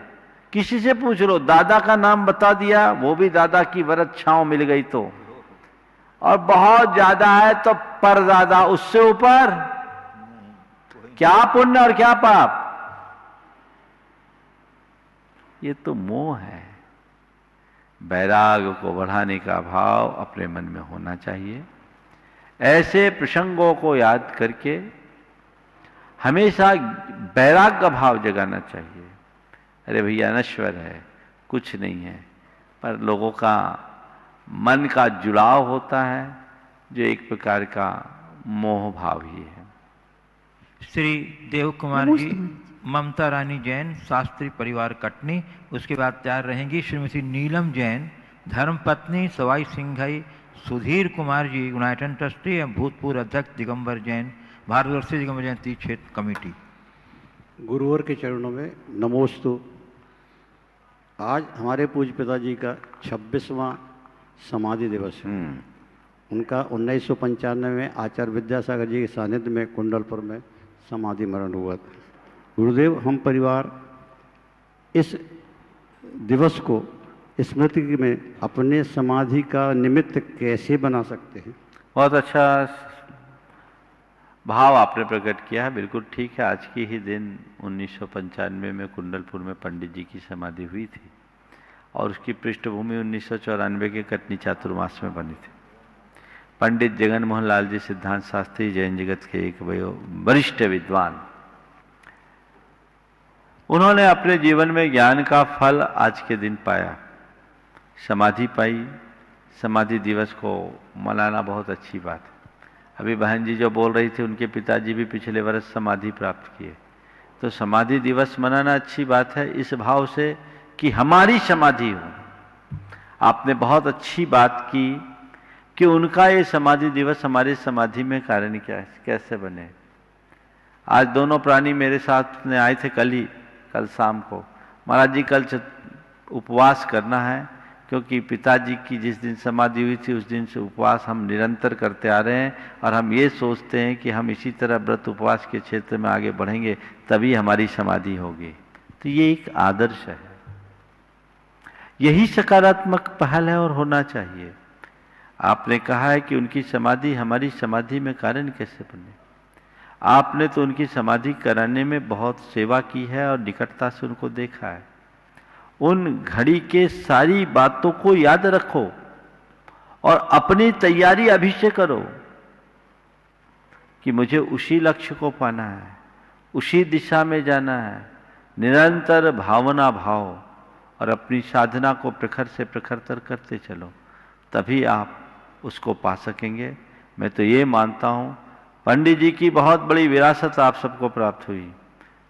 किसी से पूछ लो, दादा का नाम बता दिया, वो भी दादा की वरद छांव मिल गई तो, और बहुत ज्यादा है तो परदादा, उससे ऊपर क्या पुण्य और क्या पाप? ये तो मोह है। वैराग को बढ़ाने का भाव अपने मन में होना चाहिए। ऐसे प्रसंगों को याद करके हमेशा वैराग्य भाव जगाना चाहिए। अरे भैया नश्वर है, कुछ नहीं है, पर लोगों का मन का जुड़ाव होता है जो एक प्रकार का मोह भाव ही है। श्री देव कुमार जी, ममता रानी जैन, शास्त्री परिवार कटनी। उसके बाद तैयार रहेंगी श्रीमती नीलम जैन, धर्मपत्नी सवाई सिंघाई, सुधीर कुमार जी, यूनाइटेड ट्रस्टी एवं भूतपूर्व अध्यक्ष दिगंबर जैन, भारतवर्षीय दिगंबर जैन तीर्थ क्षेत्र कमेटी। गुरुवर के चरणों में नमोस्तु। आज हमारे पूज्य पिताजी का 26वां समाधि दिवस है। उनका 1995 में आचार्य विद्यासागर जी के सानिध्य में कुंडलपुर में समाधि मरण हुआ था। गुरुदेव, हम परिवार इस दिवस को स्मृति में अपने समाधि का निमित्त कैसे बना सकते हैं? बहुत अच्छा भाव आपने प्रकट किया है, बिल्कुल ठीक है। आज के ही दिन 1995 में कुंडलपुर में पंडित जी की समाधि हुई थी और उसकी पृष्ठभूमि 1994 के कटनी चातुर्मास में बनी थी। पंडित जगन मोहन लाल जी सिद्धांत शास्त्री जैन जगत के एक वरिष्ठ विद्वान, उन्होंने अपने जीवन में ज्ञान का फल आज के दिन पाया, समाधि पाई। समाधि दिवस को मनाना बहुत अच्छी बात है। अभी बहन जी जो बोल रही थी, उनके पिताजी भी पिछले वर्ष समाधि प्राप्त किए, तो समाधि दिवस मनाना अच्छी बात है, इस भाव से कि हमारी समाधि हो। आपने बहुत अच्छी बात की कि उनका ये समाधि दिवस हमारे समाधि में कारण क्या है, कैसे बने। आज दोनों प्राणी मेरे साथ में आए थे कल शाम को। महाराज जी कल उपवास करना है, क्योंकि पिताजी की जिस दिन समाधि हुई थी उस दिन से उपवास हम निरंतर करते आ रहे हैं और हम ये सोचते हैं कि हम इसी तरह व्रत उपवास के क्षेत्र में आगे बढ़ेंगे तभी हमारी समाधि होगी। तो ये एक आदर्श है, यही सकारात्मक पहल है और होना चाहिए। आपने कहा है कि उनकी समाधि हमारी समाधि में कारण कैसे बने। आपने तो उनकी समाधि कराने में बहुत सेवा की है और निकटता से उनको देखा है। उन घड़ी के सारी बातों को याद रखो और अपनी तैयारी अभी से करो कि मुझे उसी लक्ष्य को पाना है, उसी दिशा में जाना है। निरंतर भावना भाव और अपनी साधना को प्रखर से प्रखरतर करते चलो, तभी आप उसको पा सकेंगे। मैं तो ये मानता हूँ पंडित जी की बहुत बड़ी विरासत आप सबको प्राप्त हुई,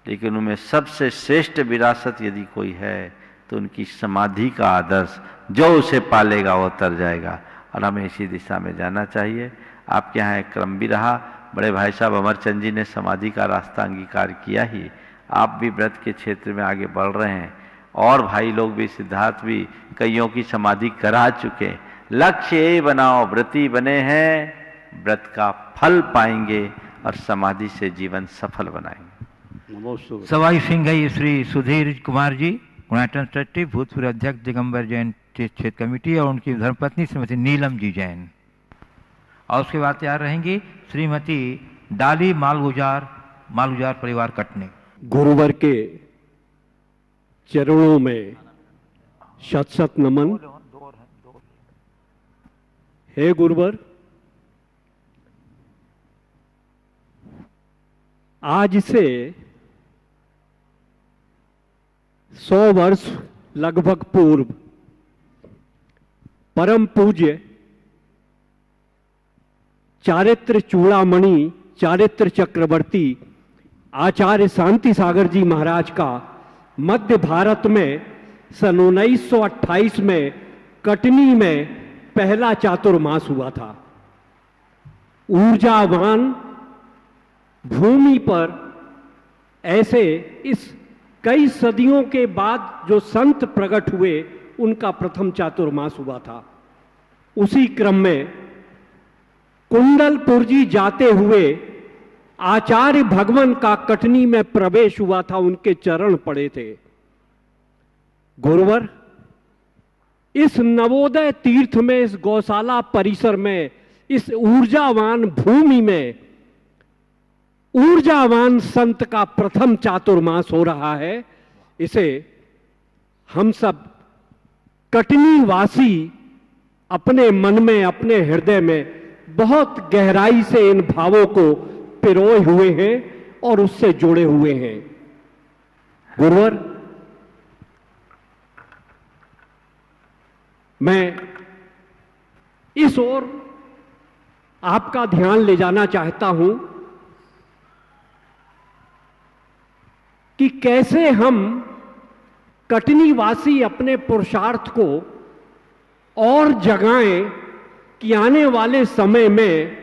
लेकिन उनमें सबसे श्रेष्ठ विरासत यदि कोई है तो उनकी समाधि का आदर्श, जो उसे पालेगा वो तर जाएगा और हमें इसी दिशा में जाना चाहिए। आपके यहाँ एक क्रम भी रहा, बड़े भाई साहब अमरचंद जी ने समाधि का रास्ता अंगीकार किया ही, आप भी व्रत के क्षेत्र में आगे बढ़ रहे हैं और भाई लोग भी, सिद्धार्थ भी कईयों की समाधि करा चुके। लक्ष्य ये बनाओ, व्रती बने हैं, व्रत का फल पाएंगे और समाधि से जीवन सफल बनाएंगे। सवाई सिंघाई श्री सुधीर कुमार जी, यूनाइटेड ट्रस्टी, भूतपूर्व अध्यक्ष दिगंबर जैन क्षेत्र कमेटी, और उनकी धर्मपत्नी श्रीमती नीलम जी जैन। और उसके बाद तैयार रहेंगी श्रीमती डाली मालगुजार परिवार कटनी। गुरुवर के चरणों में शत शत नमन। हे गुरुवर, आज से 100 वर्ष लगभग पूर्व परम पूज्य चारित्र चूड़ामणि चारित्र चक्रवर्ती आचार्य शांति सागर जी महाराज का मध्य भारत में सन 1928 में कटनी में पहला चातुर्मास हुआ था। ऊर्जावान भूमि पर ऐसे इस कई सदियों के बाद जो संत प्रकट हुए, उनका प्रथम चातुर्मास हुआ था। उसी क्रम में कुंडलपुर जी जाते हुए आचार्य भगवान का कटनी में प्रवेश हुआ था, उनके चरण पड़े थे। गुरुवर, इस नवोदय तीर्थ में, इस गौशाला परिसर में, इस ऊर्जावान भूमि में ऊर्जावान संत का प्रथम चातुर्मास हो रहा है। इसे हम सब कटनी वासी अपने मन में, अपने हृदय में बहुत गहराई से इन भावों को पिरोए हुए हैं और उससे जुड़े हुए हैं। गुरुवर, मैं इस ओर आपका ध्यान ले जाना चाहता हूं कि कैसे हम कटनी वासी अपने पुरुषार्थ को और जगाएं कि आने वाले समय में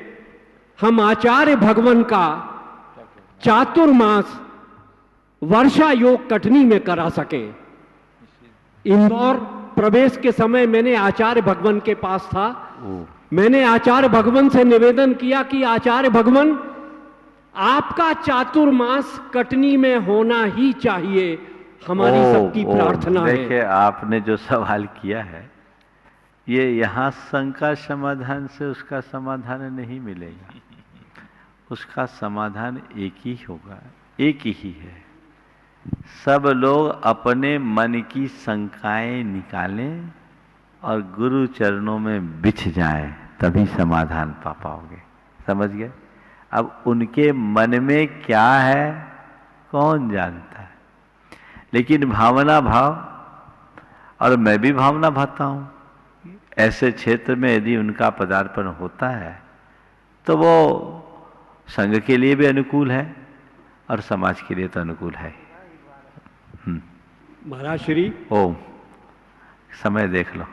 हम आचार्य भगवान का चातुर्मास वर्षा योग कटनी में करा सकें। इंदौर प्रवेश के समय मैंने आचार्य भगवान के पास था। मैंने आचार्य भगवान से निवेदन किया कि आचार्य भगवान, आपका चातुर्मास कटनी में होना ही चाहिए, हमारी सबकी प्रार्थना है। देखिए, आपने जो सवाल किया है ये यहाँ शंका समाधान से उसका समाधान नहीं मिलेगा। उसका समाधान एक ही होगा, एक ही है। सब लोग अपने मन की शंकाएं निकालें और गुरु चरणों में बिछ जाएं, तभी समाधान पा पाओगे। समझ गए? अब उनके मन में क्या है कौन जानता है, लेकिन भावना भाव, और मैं भी भावना भाता हूं, ऐसे क्षेत्र में यदि उनका पदार्पण होता है तो वो संघ के लिए भी अनुकूल है और समाज के लिए तो अनुकूल है। महाराज श्री, ओम, समय देख लो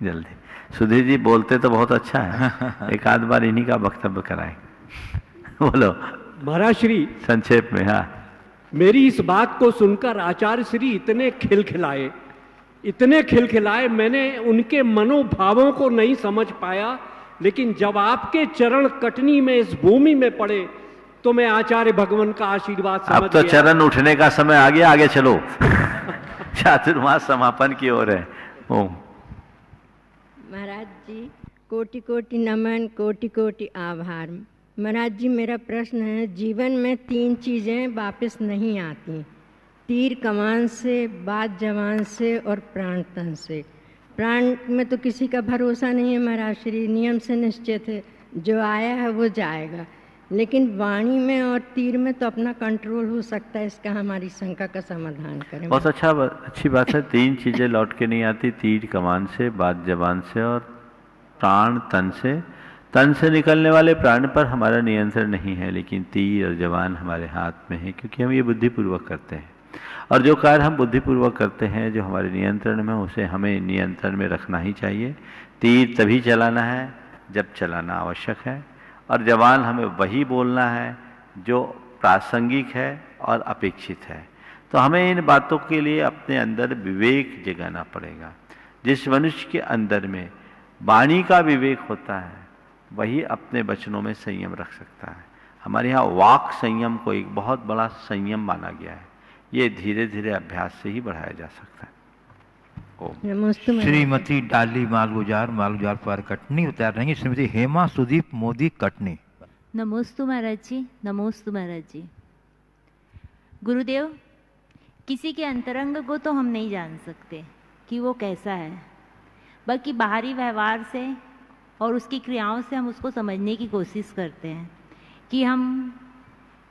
जल्दी। सुधीर जी बोलते तो बहुत अच्छा है, एक आध बार इन्हीं का वक्तव्य कराएं। बोलो महाराज श्री। संक्षेप में। हाँ, मेरी इस बात को सुनकर आचार्य श्री इतने खिलखिलाए, मैंने उनके मनोभावों को नहीं समझ पाया, लेकिन जब आपके चरण कटनी में इस भूमि में पड़े तो मैं आचार्य भगवान का आशीर्वाद समझ अब तो गया। चरण उठने का समय आ गया, आगे चलो चातुर्मास समापन की ओर है। ओम। महाराज जी, कोटि कोटि नमन, कोटि कोटि आभार। महाराज जी, मेरा प्रश्न है, जीवन में 3 चीज़ें वापस नहीं आती, तीर कमान से, बात जवान से और प्राण तन से। प्राण में तो किसी का भरोसा नहीं है महाराज श्री, नियम से निश्चित है, जो आया है वो जाएगा, लेकिन वाणी में और तीर में तो अपना कंट्रोल हो सकता है। इसका हमारी शंका का समाधान करें। बहुत अच्छी बात है। 3 चीजें लौट के नहीं आती, तीर कमान से, बात जबान से और प्राण तन से। तन से निकलने वाले प्राण पर हमारा नियंत्रण नहीं है, लेकिन तीर और जवान हमारे हाथ में है, क्योंकि हम ये बुद्धिपूर्वक करते हैं। और जो कार्य हम बुद्धिपूर्वक करते हैं, जो हमारे नियंत्रण में, उसे हमें नियंत्रण में रखना ही चाहिए। तीर तभी चलाना है जब चलाना आवश्यक है, और जवान हमें वही बोलना है जो प्रासंगिक है और अपेक्षित है। तो हमें इन बातों के लिए अपने अंदर विवेक जगाना पड़ेगा। जिस मनुष्य के अंदर में वाणी का विवेक होता है, वही अपने वचनों में संयम रख सकता है। हमारे यहाँ वाक संयम को एक बहुत बड़ा संयम माना गया है। ये धीरे धीरे अभ्यास से ही बढ़ाया जा सकता है। श्रीमती डाली मालगुजार पर कटनी उतार रहेंगे। श्रीमती हेमा सुदीप मोदी कटनी। नमोस्तु महाराज जी, नमोस्तु महाराज जी। गुरुदेव, किसी के अंतरंग को तो हम नहीं जान सकते कि वो कैसा है, बल्कि बाहरी व्यवहार से और उसकी क्रियाओं से हम उसको समझने की कोशिश करते हैं कि हम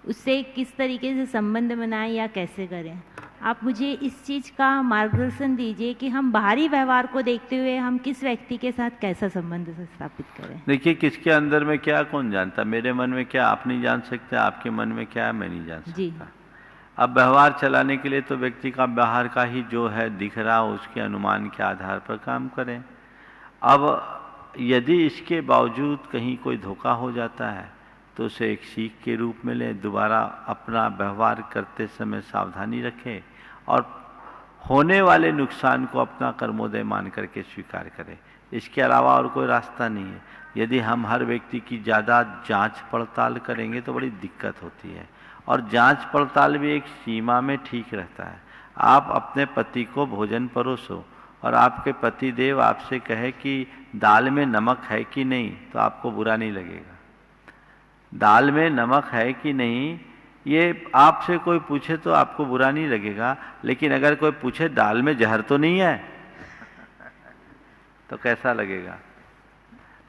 उससे किस तरीके से संबंध बनाएं या कैसे करें। आप मुझे इस चीज़ का मार्गदर्शन दीजिए कि हम बाहरी व्यवहार को देखते हुए हम किस व्यक्ति के साथ कैसा संबंध स्थापित करें। देखिए, किसके अंदर में क्या कौन जानता, मेरे मन में क्या आप नहीं जान सकते, आपके मन में क्या है मैं नहीं जान सकता। अब व्यवहार चलाने के लिए तो व्यक्ति का बाहर का ही जो है दिख रहा, उसके अनुमान के आधार पर काम करें। अब यदि इसके बावजूद कहीं कोई धोखा हो जाता है तो उसे एक सीख के रूप में लें, दोबारा अपना व्यवहार करते समय सावधानी रखें और होने वाले नुकसान को अपना कर्मोदय मान करके स्वीकार करें। इसके अलावा और कोई रास्ता नहीं है। यदि हम हर व्यक्ति की ज़्यादा जांच पड़ताल करेंगे तो बड़ी दिक्कत होती है, और जांच पड़ताल भी एक सीमा में ठीक रहता है। आप अपने पति को भोजन परोसो और आपके पति देव आपसे कहे कि दाल में नमक है कि नहीं, तो आपको बुरा नहीं लगेगा। दाल में नमक है कि नहीं ये आपसे कोई पूछे तो आपको बुरा नहीं लगेगा, लेकिन अगर कोई पूछे दाल में जहर तो नहीं है तो कैसा लगेगा।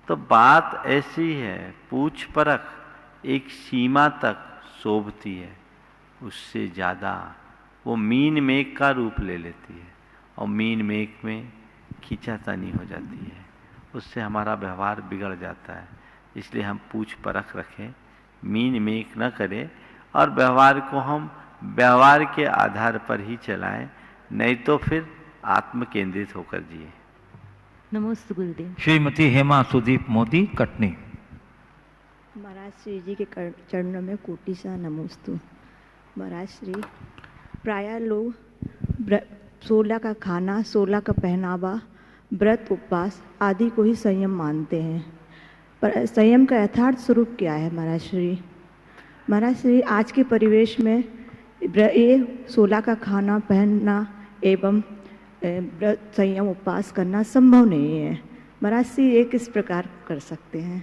तो बात ऐसी है, पूछ परख एक सीमा तक शोभती है, उससे ज़्यादा वो मीन मेघ का रूप ले लेती है और मीन मेघ में खींचातानी हो जाती है, उससे हमारा व्यवहार बिगड़ जाता है। इसलिए हम पूछ परख रखें, मीन मेघ न करें और व्यवहार को हम व्यवहार के आधार पर ही चलाएं, नहीं तो फिर आत्म केंद्रित होकर जिए। नमस्ते गुरुदेव। श्रीमती हेमा सुदीप मोदी, कटनी। महाराज श्री जी के चरणों में कोटि सा नमोस्तु। महाराज श्री, प्रायः लोग 16 का खाना, 16 का पहनावा, व्रत उपवास आदि को ही संयम मानते हैं, पर संयम का यथार्थ स्वरूप क्या है महाराज श्री? महाराज श्री, आज के परिवेश में ये 16 का खाना पहनना एवं व्रत संयम उपवास करना संभव नहीं है। महाराज श्री, ये किस प्रकार कर सकते हैं?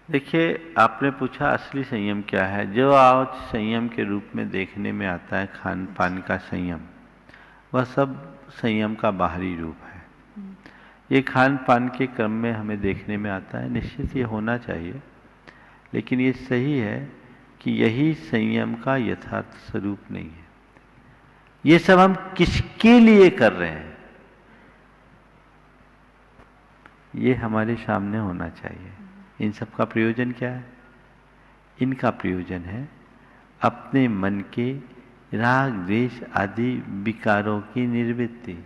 देखिए, आपने पूछा असली संयम क्या है। जो आज संयम के रूप में देखने में आता है, खान पान का संयम, वह सब संयम का बाहरी रूप है। ये खान पान के क्रम में हमें देखने में आता है, निश्चित ये होना चाहिए, लेकिन ये सही है कि यही संयम का यथार्थ स्वरूप नहीं है। ये सब हम किसके लिए कर रहे हैं, ये हमारे सामने होना चाहिए। इन सब का प्रयोजन क्या है? इनका प्रयोजन है अपने मन के राग द्वेष आदि विकारों की निर्वृत्ति।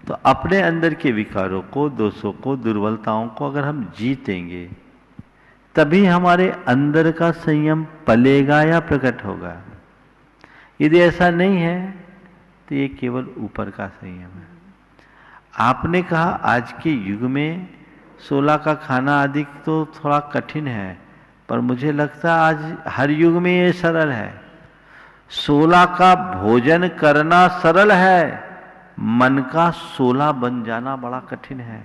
तो अपने अंदर के विकारों को, दोषों को, दुर्बलताओं को अगर हम जीतेंगे, तभी हमारे अंदर का संयम पलेगा या प्रकट होगा। यदि ऐसा नहीं है तो ये केवल ऊपर का संयम है। आपने कहा आज के युग में 16 का खाना आदि तो थोड़ा कठिन है, पर मुझे लगता है आज हर युग में ये सरल है। 16 का भोजन करना सरल है, मन का 16 बन जाना बड़ा कठिन है।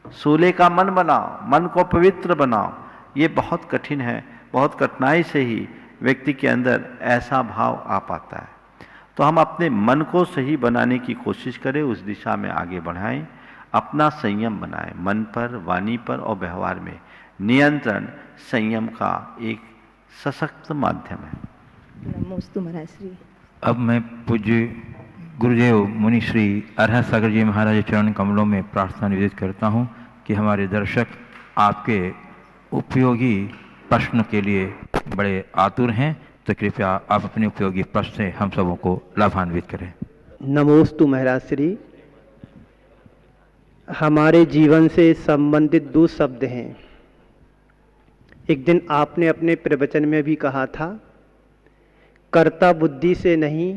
16 का मन बनाओ, मन को पवित्र बनाओ, ये बहुत कठिन है। बहुत कठिनाई से ही व्यक्ति के अंदर ऐसा भाव आ पाता है। तो हम अपने मन को सही बनाने की कोशिश करें, उस दिशा में आगे बढ़ाएं, अपना संयम बनाएं। मन पर, वाणी पर और व्यवहार में नियंत्रण संयम का एक सशक्त माध्यम है। नमोस्तु महाराज श्री। अब मैं पूज्य गुरुदेव मुनि श्री अरहत सागर जी महाराज के चरण कमलों में प्रार्थना निवेदित करता हूँ कि हमारे दर्शक आपके उपयोगी प्रश्न के लिए बड़े आतुर हैं, तो कृपया आप अपने उपयोगी प्रश्न से हम सबों को लाभान्वित करें। नमोस्तु महाराज श्री। हमारे जीवन से संबंधित 2 शब्द हैं। एक दिन आपने अपने प्रवचन में भी कहा था, कर्ता बुद्धि से नहीं,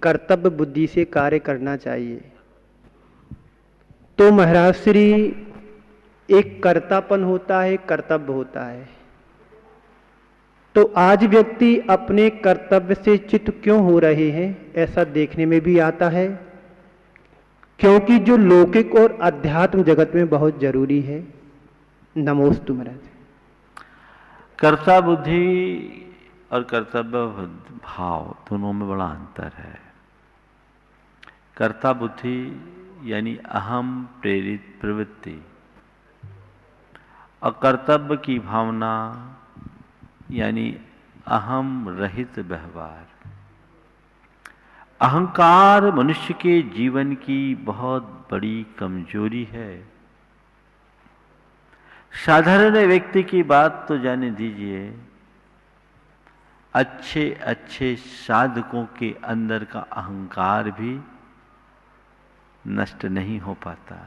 कर्तव्य बुद्धि से कार्य करना चाहिए। तो महाराज श्री, एक कर्तापन होता है, कर्तव्य होता है। तो आज व्यक्ति अपने कर्तव्य से च्युत क्यों हो रहे हैं, ऐसा देखने में भी आता है, क्योंकि जो लौकिक और अध्यात्म जगत में बहुत जरूरी है। नमोस्तु महाराज। कर्ता बुद्धि और कर्तव्य भाव दोनों में बड़ा अंतर है। कर्ता बुद्धि यानी अहम प्रेरित प्रवृत्ति, और कर्तव्य की भावना यानी अहम रहित व्यवहार। अहंकार मनुष्य के जीवन की बहुत बड़ी कमजोरी है। साधारण व्यक्ति की बात तो जाने दीजिए, अच्छे अच्छे साधकों के अंदर का अहंकार भी नष्ट नहीं हो पाता।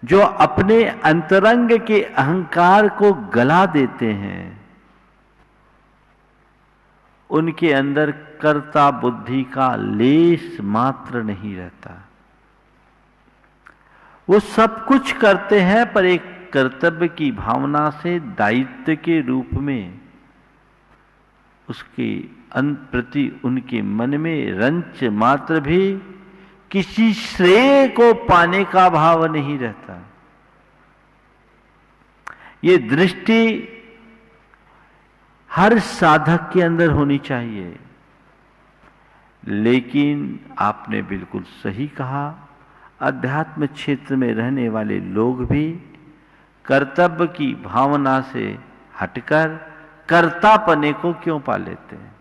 जो अपने अंतरंग के अहंकार को गला देते हैं, उनके अंदर कर्ता बुद्धि का लेश मात्र नहीं रहता। वो सब कुछ करते हैं, पर एक कर्तव्य की भावना से दायित्व के रूप में उसके प्रति उनके मन में रंच मात्र भी किसी श्रेय को पाने का भाव नहीं रहता। ये दृष्टि हर साधक के अंदर होनी चाहिए। लेकिन आपने बिल्कुल सही कहा, अध्यात्म क्षेत्र में रहने वाले लोग भी कर्तव्य की भावना से हटकर कर्तापने को क्यों पा लेते हैं?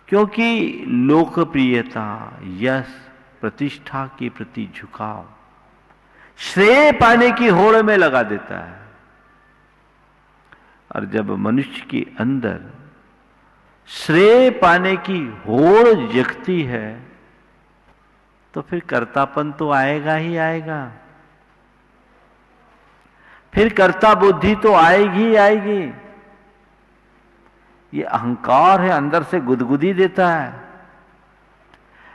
क्योंकि लोकप्रियता, यश, प्रतिष्ठा के प्रति झुकाव श्रेय पाने की होड़ में लगा देता है। और जब मनुष्य के अंदर श्रेय पाने की होड़ जगती है तो फिर कर्तापन तो आएगा ही आएगा, फिर कर्ता बुद्धि तो आएगी ही आएगी। ये अहंकार है, अंदर से गुदगुदी देता है।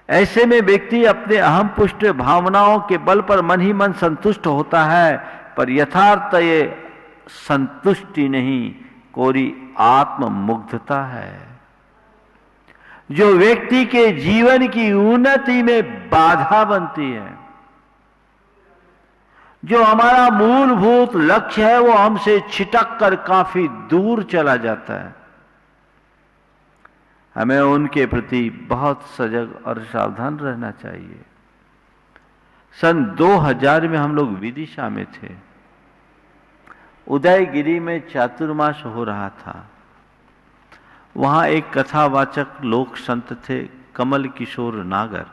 ऐसे में व्यक्ति अपने अहम पुष्ट भावनाओं के बल पर मन ही मन संतुष्ट होता है, पर यथार्थ ये संतुष्टि नहीं, कोरी आत्ममुग्धता है जो व्यक्ति के जीवन की उन्नति में बाधा बनती है। जो हमारा मूलभूत लक्ष्य है वो हमसे छिटक कर काफी दूर चला जाता है। हमें उनके प्रति बहुत सजग और सावधान रहना चाहिए। सन 2000 में हम लोग विदिशा में थे। उदयगिरी में चातुर्मास हो रहा था। वहां एक कथावाचक लोक संत थे, कमल किशोर नागर।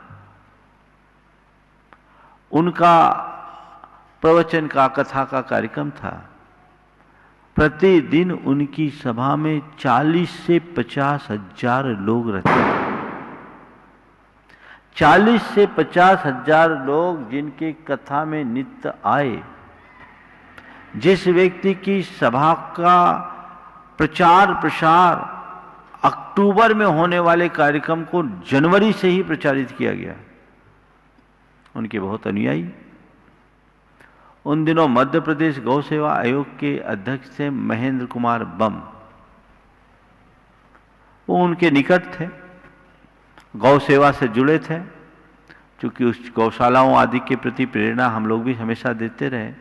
उनका प्रवचन का, कथा का कार्यक्रम था। प्रतिदिन उनकी सभा में 40 से 50 हजार लोग रहते थे। 40 से 50 हजार लोग जिनके कथा में नित्य आए। जिस व्यक्ति की सभा का प्रचार प्रसार अक्टूबर में होने वाले कार्यक्रम को जनवरी से ही प्रचारित किया गया, उनके बहुत अनुयायी। उन दिनों मध्य प्रदेश गौ सेवा आयोग के अध्यक्ष थे महेंद्र कुमार बम। वो उनके निकट थे, गौ सेवा से जुड़े थे। क्योंकि उस गौशालाओं आदि के प्रति प्रेरणा हम लोग भी हमेशा देते रहे।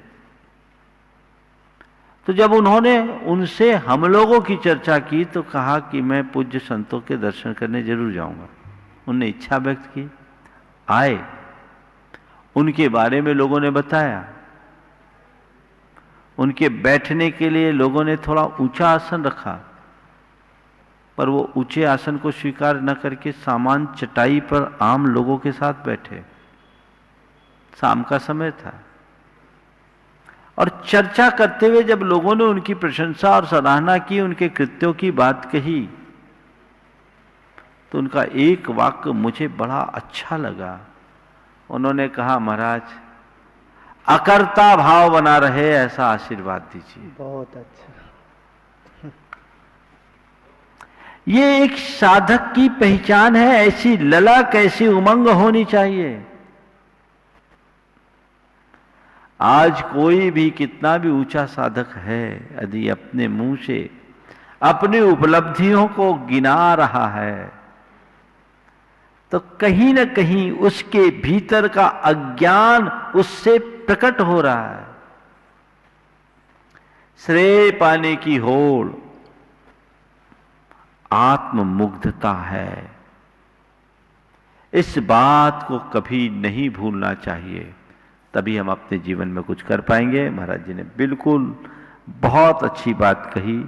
तो जब उन्होंने उनसे हम लोगों की चर्चा की तो कहा कि मैं पूज्य संतों के दर्शन करने जरूर जाऊंगा। उनने इच्छा व्यक्त की, आए। उनके बारे में लोगों ने बताया। उनके बैठने के लिए लोगों ने थोड़ा ऊंचा आसन रखा, पर वो ऊंचे आसन को स्वीकार न करके सामान चटाई पर आम लोगों के साथ बैठे। शाम का समय था और चर्चा करते हुए जब लोगों ने उनकी प्रशंसा और सराहना की, उनके कृत्यों की बात कही, तो उनका एक वाक्य मुझे बड़ा अच्छा लगा। उन्होंने कहा, महाराज अकर्ता भाव बना रहे, ऐसा आशीर्वाद दीजिए। बहुत अच्छा। ये एक साधक की पहचान है। ऐसी ललक, ऐसी उमंग होनी चाहिए। आज कोई भी कितना भी ऊंचा साधक है, यदि अपने मुंह से अपनी उपलब्धियों को गिना रहा है तो कहीं न कहीं उसके भीतर का अज्ञान उससे प्रकट हो रहा है। श्रेय पाने की होड़ आत्ममुग्धता है। इस बात को कभी नहीं भूलना चाहिए, तभी हम अपने जीवन में कुछ कर पाएंगे। महाराज जी ने बिल्कुल बहुत अच्छी बात कही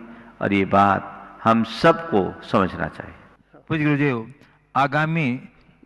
और ये बात हम सबको समझना चाहिए। पूज्य गुरुदेव, आगामी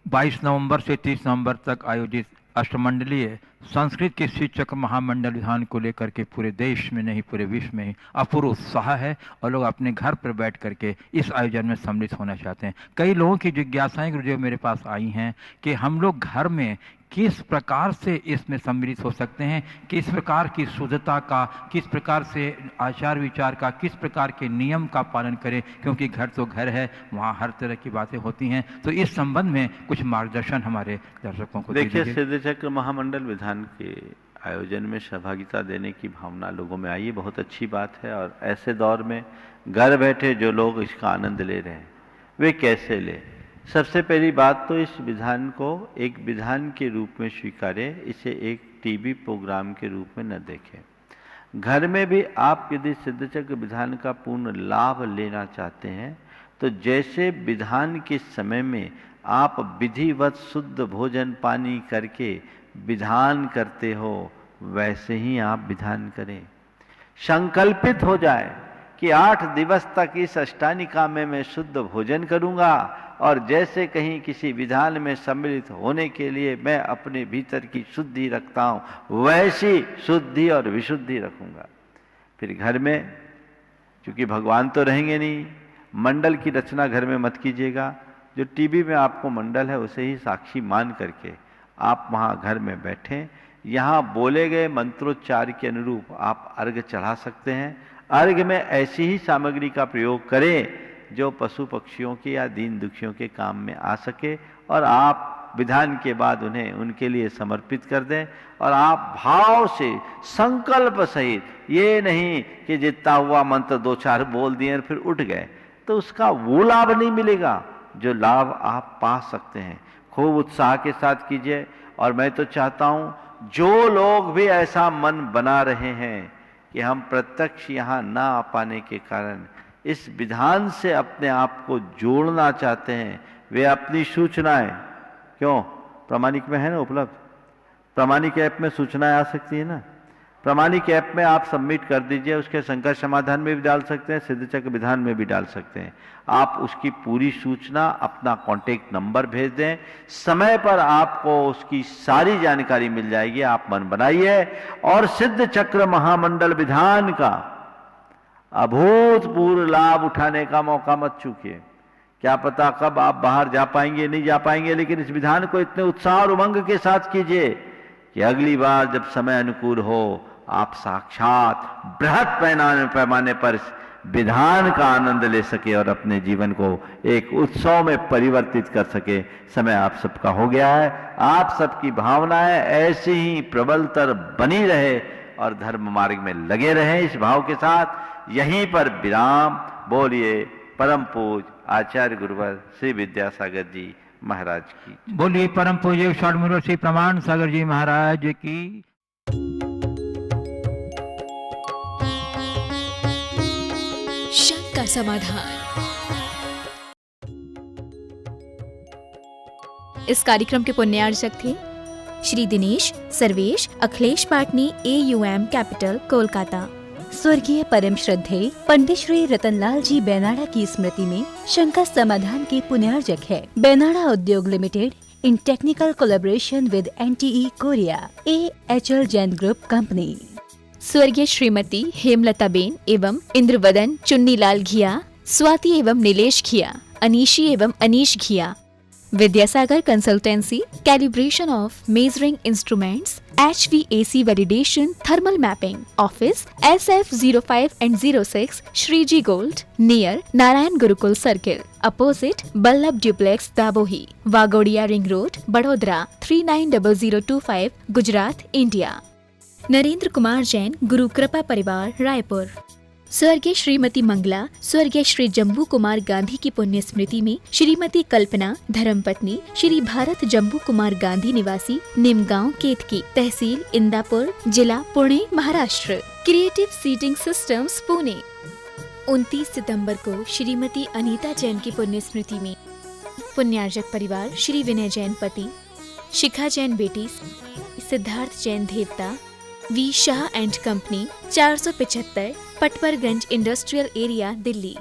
22 नवंबर से 30 नवंबर तक आयोजित अष्टमंडलीय संस्कृत के शिक्षक महामंडल विधान को लेकर के पूरे देश में नहीं पूरे विश्व में ही अपूर्व उत्साह है और लोग अपने घर पर बैठ करके इस आयोजन में सम्मिलित होना चाहते हैं। कई लोगों की जिज्ञासाएं गुरुदेव मेरे पास आई हैं कि हम लोग घर में किस प्रकार से इसमें सम्मिलित हो सकते हैं, किस प्रकार की शुद्धता का, किस प्रकार से आचार विचार का, किस प्रकार के नियम का पालन करें, क्योंकि घर तो घर है, वहाँ हर तरह की बातें होती हैं। तो इस संबंध में कुछ मार्गदर्शन हमारे दर्शकों को देखिए। सिद्ध चक्र महामंडल विधान के आयोजन में सहभागिता देने की भावना लोगों में आई है, बहुत अच्छी बात है। और ऐसे दौर में घर बैठे जो लोग इसका आनंद ले रहे हैं वे कैसे लें? सबसे पहली बात तो इस विधान को एक विधान के रूप में स्वीकारें, इसे एक टीवी प्रोग्राम के रूप में न देखें। घर में भी आप यदि सिद्धचक्र विधान का पूर्ण लाभ लेना चाहते हैं तो जैसे विधान के समय में आप विधिवत शुद्ध भोजन पानी करके विधान करते हो वैसे ही आप विधान करें। संकल्पित हो जाए कि 8 दिवस तक इस अष्टानिका में मैं शुद्ध भोजन करूंगा और जैसे कहीं किसी विधान में सम्मिलित होने के लिए मैं अपने भीतर की शुद्धि रखता हूं वैसी शुद्धि और विशुद्धि रखूंगा। फिर घर में, क्योंकि भगवान तो रहेंगे नहीं, मंडल की रचना घर में मत कीजिएगा। जो टीवी में आपको मंडल है उसे ही साक्षी मान करके आप वहां घर में बैठें। यहाँ बोले गए मंत्रोच्चार के अनुरूप आप अर्घ चढ़ा सकते हैं। अर्घ में ऐसी ही सामग्री का प्रयोग करें जो पशु पक्षियों के या दीन दुखियों के काम में आ सके, और आप विधान के बाद उन्हें उनके लिए समर्पित कर दें। और आप भाव से संकल्प सहित, ये नहीं कि जितना हुआ मंत्र 2-4 बोल दिए और फिर उठ गए, तो उसका वो लाभ नहीं मिलेगा जो लाभ आप पा सकते हैं। खूब उत्साह के साथ कीजिए। और मैं तो चाहता हूं जो लोग भी ऐसा मन बना रहे हैं कि हम प्रत्यक्ष यहाँ ना आ पाने के कारण इस विधान से अपने आप को जोड़ना चाहते हैं, वे अपनी सूचनाएं, क्यों प्रामाणिक में है ना उपलब्ध, प्रामाणिक ऐप में सूचनाएं आ सकती है ना, प्रामाणिक ऐप में आप सबमिट कर दीजिए। उसके संकट समाधान में भी डाल सकते हैं, सिद्धचक्र विधान में भी डाल सकते हैं। आप उसकी पूरी सूचना, अपना कॉन्टेक्ट नंबर भेज दें, समय पर आपको उसकी सारी जानकारी मिल जाएगी। आप मन बनाइए और सिद्ध चक्र महामंडल विधान का अभूतपूर्व लाभ उठाने का मौका मत चूकिए। क्या पता कब आप बाहर जा पाएंगे, नहीं जा पाएंगे, लेकिन इस विधान को इतने उत्साह और उमंग के साथ कीजिए कि अगली बार जब समय अनुकूल हो आप साक्षात बृहद पैमाने पर इस विधान का आनंद ले सके और अपने जीवन को एक उत्सव में परिवर्तित कर सके। समय आप सबका हो गया है। आप सबकी भावनाएं ऐसी ही प्रबलतर बनी रहे और धर्म मार्ग में लगे रहें। इस भाव के साथ यहीं पर विराम। बोलिए परम पूज आचार्य गुरुवर श्री विद्यासागर जी महाराज की। बोलिए परम पूज्य षडमूल श्री प्रमाण सागर जी महाराज की। शंका समाधान। इस कार्यक्रम के पुण्यार्चक थे श्री दिनेश सर्वेश अखिलेश पाटनी AUM कैपिटल कोलकाता। स्वर्गीय परम श्रद्धेय पंडित श्री रतनलाल जी बेनाड़ा की स्मृति में शंका समाधान के पुण्यार्चक है बेनाड़ा उद्योग limited in technical collaboration with NTE Korea AHL Jain group company. स्वर्गीय श्रीमती हेमलताबेन एवं इंद्रवदन चुन्नीलाल घिया, स्वाति एवं नीलेश घिया, अनीशी एवं Anish Ghiya. Vidyasagar consultancy, calibration of measuring instruments, HVAC validation, thermal mapping, office SF05 and 06 Shreeji gold near Narayan Gurukul circle, opposite Ballabh duplex Dabhoi, Waghodia ring road, बड़ोदरा 390025 गुजरात इंडिया। नरेंद्र कुमार जैन, गुरु कृपा परिवार, रायपुर। स्वर्गीय श्रीमती मंगला, स्वर्गीय श्री जम्बू कुमार गांधी की पुण्य स्मृति में श्रीमती कल्पना धर्मपत्नी श्री भारत जम्बू कुमार गांधी निवासी निमगांव केतकी, तहसील इंदापुर, जिला Pune, Maharashtra. Creative seating systems Pune. 29 सितंबर को श्रीमती अनीता जैन की पुण्य स्मृति में पुण्यार्चक परिवार श्री विनय जैन पति, शिखा जैन बेटी, सिद्धार्थ जैन देवता, V Shah and company, 475 Patparganj industrial area, Delhi.